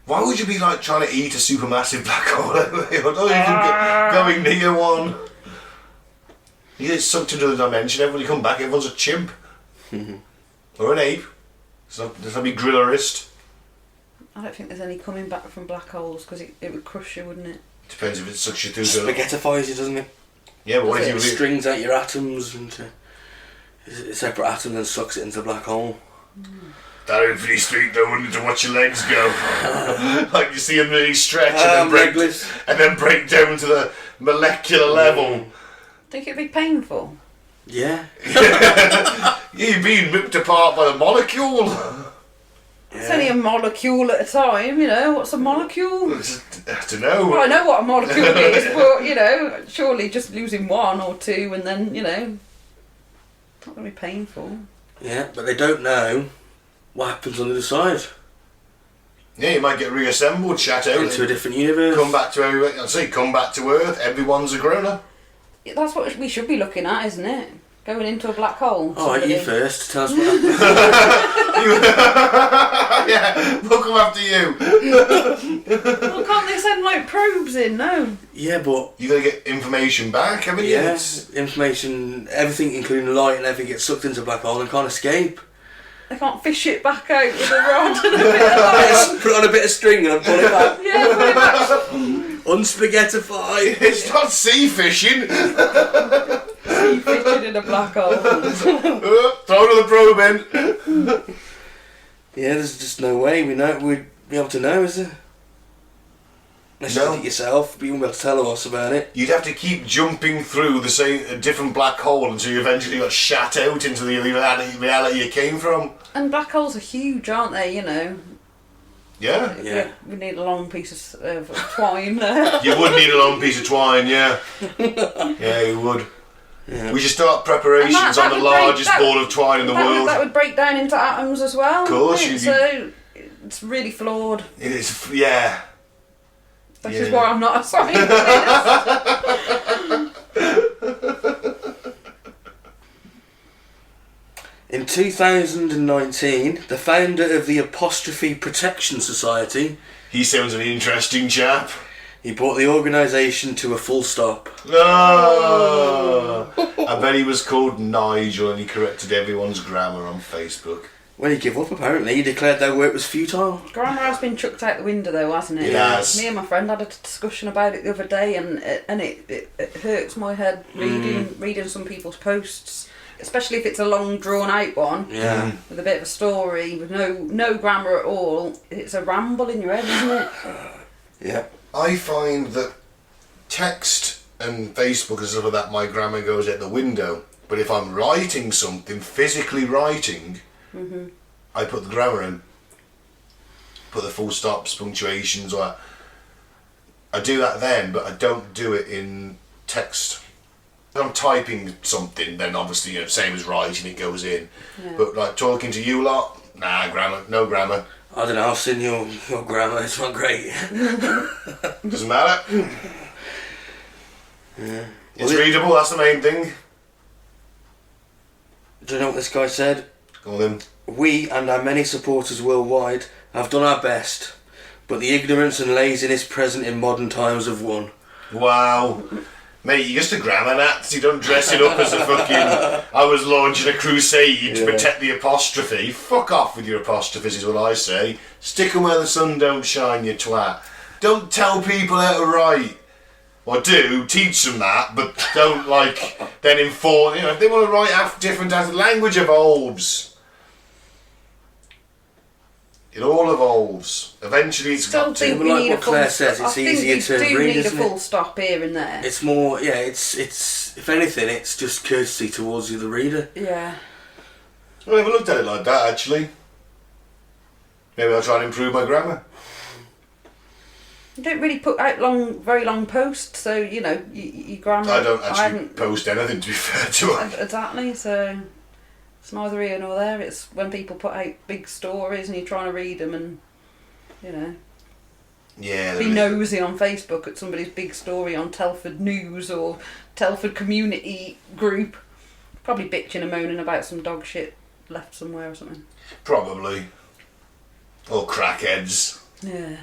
Why would you be like trying to eat a supermassive black hole? I don't even going near one. You get sucked into the dimension. Everybody come back. Everyone's a chimp or an ape. So there's no be grillerist. I don't think there's any coming back from black holes because it would crush you, wouldn't it? Depends if it sucks you through the... Spaghettifies you, doesn't it? Yeah, but what if you... It strings out your atoms into separate atoms and sucks it into the black hole. That Infinity Street though, wouldn't it, to watch your legs go? Like you see them really stretch and then break down to the molecular level. Think it'd be painful? Yeah. You're being ripped apart by the molecule. It's only a molecule at a time, you know. What's a molecule? I don't know. Well, I know what a molecule is, but, you know, surely just losing one or two and then, you know, it's not going to be painful. Yeah, but they don't know what happens on the other side. Yeah, you might get reassembled, shat out. Into a different universe. Come back to everyone. I'd say come back to Earth. Everyone's a grown-up. Yeah, that's what we should be looking at, isn't it? Going into a black hole. Oh, you first. Tell us what happens. Yeah, we'll come after you. Well, can't they send like probes in? No. Yeah, but You gotta get information back, haven't you? yes, information, everything, including light and everything, gets sucked into a black hole and can't escape. They can't fish it back out with a rod and a bit of light. Put it on a bit of string and pull it back. Yeah, pretty much. Unspaghettify. It's not sea fishing. Sea fishing in a black hole. Throw another probe in. Yeah, there's just no way we'd be able to know, is there? Unless you did it yourself, but you won't be able to tell us about it. You'd have to keep jumping through the same a different black hole until you eventually got shat out into the reality you came from. And black holes are huge, aren't they? You know. Yeah. Yeah. We need a long piece of twine there. You would need a long piece of twine, yeah. Yeah, you would. Yeah. We should start preparations on the largest ball of twine in the world. That would break down into atoms as well. Of course, so it's really flawed. It is, yeah. This is why I'm not a scientist. In 2019, the founder of the Apostrophe Protection Society... He sounds an interesting chap. He brought the organisation to a full stop. Oh, I bet he was called Nigel and he corrected everyone's grammar on Facebook. Well, he gave up apparently. He declared their work was futile. Grammar has been chucked out the window though, hasn't it? It has. Me and my friend had a discussion about it the other day and it hurts my head reading some people's posts. Especially if it's a long drawn out one. Yeah. With a bit of a story, with no grammar at all. It's a ramble in your head, isn't it? Yeah. I find that text and Facebook and stuff like that, my grammar goes out the window. But if I'm writing something, physically writing, I put the grammar in. Put the full stops, punctuations, or I do that then, but I don't do it in text. If I'm typing something, then obviously, same as writing, it goes in. Yeah. But like talking to you lot, no grammar. I don't know, I've seen your grammar, it's not great. Doesn't matter. Yeah. It's readable, that's the main thing. Do you know what this guy said? Go on then. We and our many supporters worldwide have done our best, but the ignorance and laziness present in modern times have won. Wow. Mate, you're just a grammar Nazi. You don't dress it up as a fucking... I was launching a crusade to protect the apostrophe. Fuck off with your apostrophes is what I say. Stick 'em where the sun don't shine, you twat. Don't tell people how to write. Or do, teach them that, but don't, then inform... if they want to write different language evolves. It all evolves. Eventually it's got to. Think we need what Claire says, it's easier to read, we do need a isn't full it? stop here and there. It's more, it's if anything, it's just courtesy towards the reader. Yeah. I never looked at it like that, actually. Maybe I'll try and improve my grammar. You don't really put out very long posts, so, your grammar... I don't actually post anything, to be fair to her. Exactly, so... It's neither here nor there. It's when people put out big stories and you're trying to read them and, Yeah. be nosy on Facebook at somebody's big story on Telford News or Telford Community Group. Probably bitching and moaning about some dog shit left somewhere or something. Probably. Or crackheads. Yeah.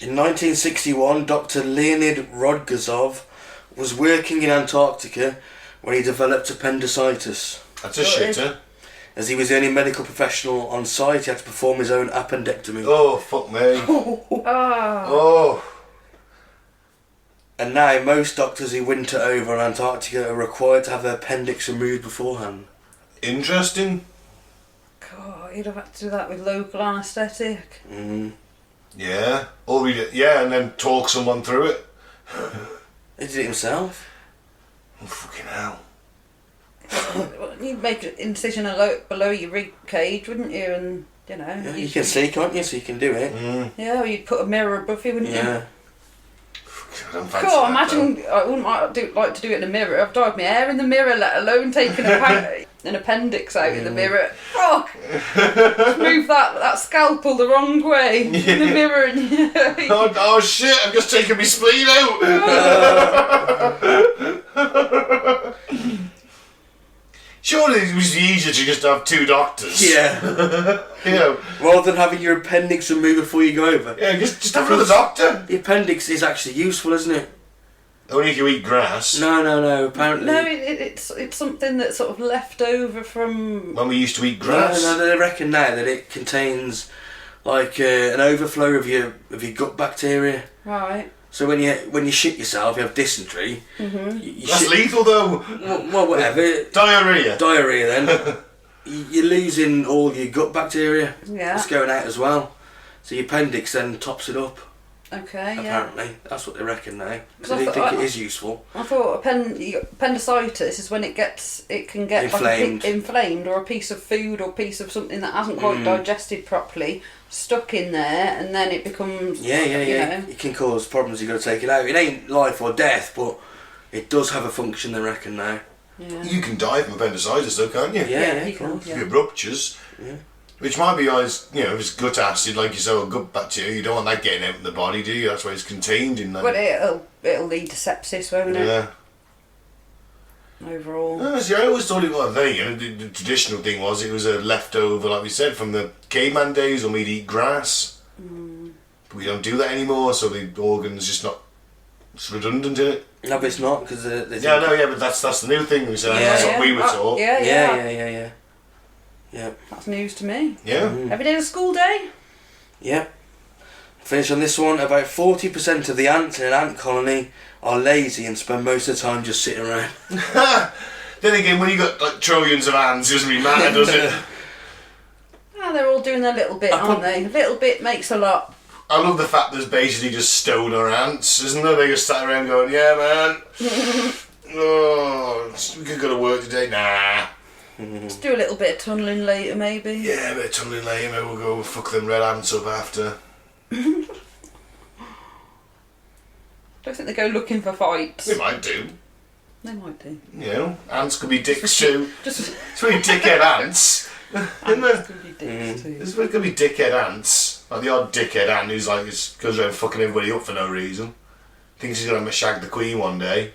In 1961, Dr. Leonid Rodgazov was working in Antarctica when he developed appendicitis. That's a shitter. As he was the only medical professional on site, he had to perform his own appendectomy. Oh, fuck me. Oh. Oh. And now most doctors who winter over in Antarctica are required to have their appendix removed beforehand. Interesting. God, you'd have had to do that with local anaesthetic. Yeah. Or and then talk someone through it. He did it himself. Oh, fucking hell. You'd make an incision below your rib cage, wouldn't you? And, you know... Yeah, you can see, can't you? So you can do it. Yeah, or you'd put a mirror above you, wouldn't you? I don't fancy God, that, imagine... though. I wouldn't like to do it in a mirror. I've dyed my hair in the mirror, let alone taking an appendix out in the mirror. Fuck! Just move that scalpel the wrong way in the mirror and... Oh shit, I've just taken my spleen out! Surely it was easier to just have two doctors. Yeah. You know. Rather than having your appendix removed before you go over. Yeah, just have another doctor. The appendix is actually useful, isn't it? Only if you eat grass. No, apparently. No, it's something that's sort of left over from... When we used to eat grass. No, they reckon now that it contains like an overflow of your gut bacteria. Right. So when you shit yourself, you have dysentery. You That's shit, lethal though. well, whatever. Diarrhea. Diarrhea then. You're losing all your gut bacteria. Yeah. It's going out as well. So your appendix then tops it up. Okay, Apparently. That's what they reckon now. Because So they think it is useful. I thought appendicitis is when it can get Inflamed. like inflamed, or a piece of food or piece of something that hasn't quite digested properly stuck in there, and then it becomes Yeah. You know. It can cause problems. You've got to take it out. It ain't life or death, but it does have a function, they reckon now. Yeah. You can die from appendicitis though, can't you? Yeah, you can. If it ruptures. Yeah. Which might be if it's gut acid, like you say, or gut bacteria, you don't want that getting out in the body, do you? That's why it's contained in that. But it'll lead to sepsis, won't it? Yeah. Overall. No, see, I always thought it was, the traditional thing was it was a leftover, like we said, from the caveman days when we'd eat grass. But we don't do that anymore, so the organ's just not, it's redundant in it. No, but it's not, because but that's the new thing, we said. That's what we were taught. Yeah. That's news to me. Yeah. Every day is a school day. Yeah. Finish on this one. About 40% of the ants in an ant colony are lazy and spend most of the time just sitting around. Then again, when you got like trillions of ants, it doesn't really matter, does it? They're all doing their little bit, aren't they? A little bit makes a lot. I love the fact there's basically just stoner ants, isn't there? They just sat around going, yeah, man. Oh, we could go to work today. Nah. Let's do a little bit of tunnelling later, maybe. Yeah, a bit of tunnelling later. Maybe we'll go fuck them red ants up after. Don't think they go looking for fights. They might do. They might do. You know, ants could be dicks too. Just It's really dickhead ants. Isn't there? could be dicks too. There's going to be dickhead ants. Like the odd dickhead ant who's like, goes around fucking everybody up for no reason. Thinks he's going to shag the queen one day.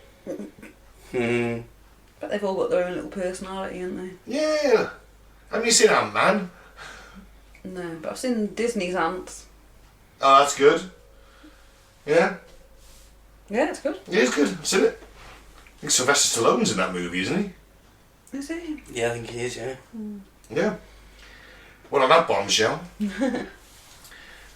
But they've all got their own little personality, haven't they? Yeah. Haven't you seen Ant-Man? No, but I've seen Disney's ants. Oh, that's good. Yeah. Yeah, it's good. Yeah, it's good. I've seen it. I think Sylvester Stallone's in that movie, isn't he? Is he? Yeah, I think he is, yeah. Yeah. Well, on that bombshell,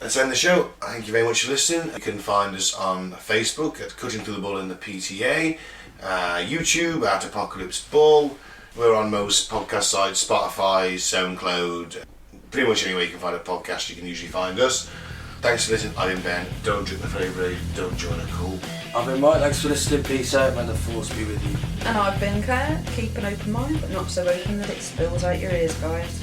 let's end the show. Thank you very much for listening. You can find us on Facebook at Cutting Through the Bull in the PTA, YouTube at Apocalypse Bull. We're on most podcast sites, Spotify, SoundCloud. Pretty much anywhere you can find a podcast, you can usually find us. Thanks for listening. I've been Ben. Don't drink the flavor, don't join a cult. I've been Mike, thanks for listening. Peace out, may the force be with you. And I've been Claire. Keep an open mind, but not so open that it spills out your ears, guys.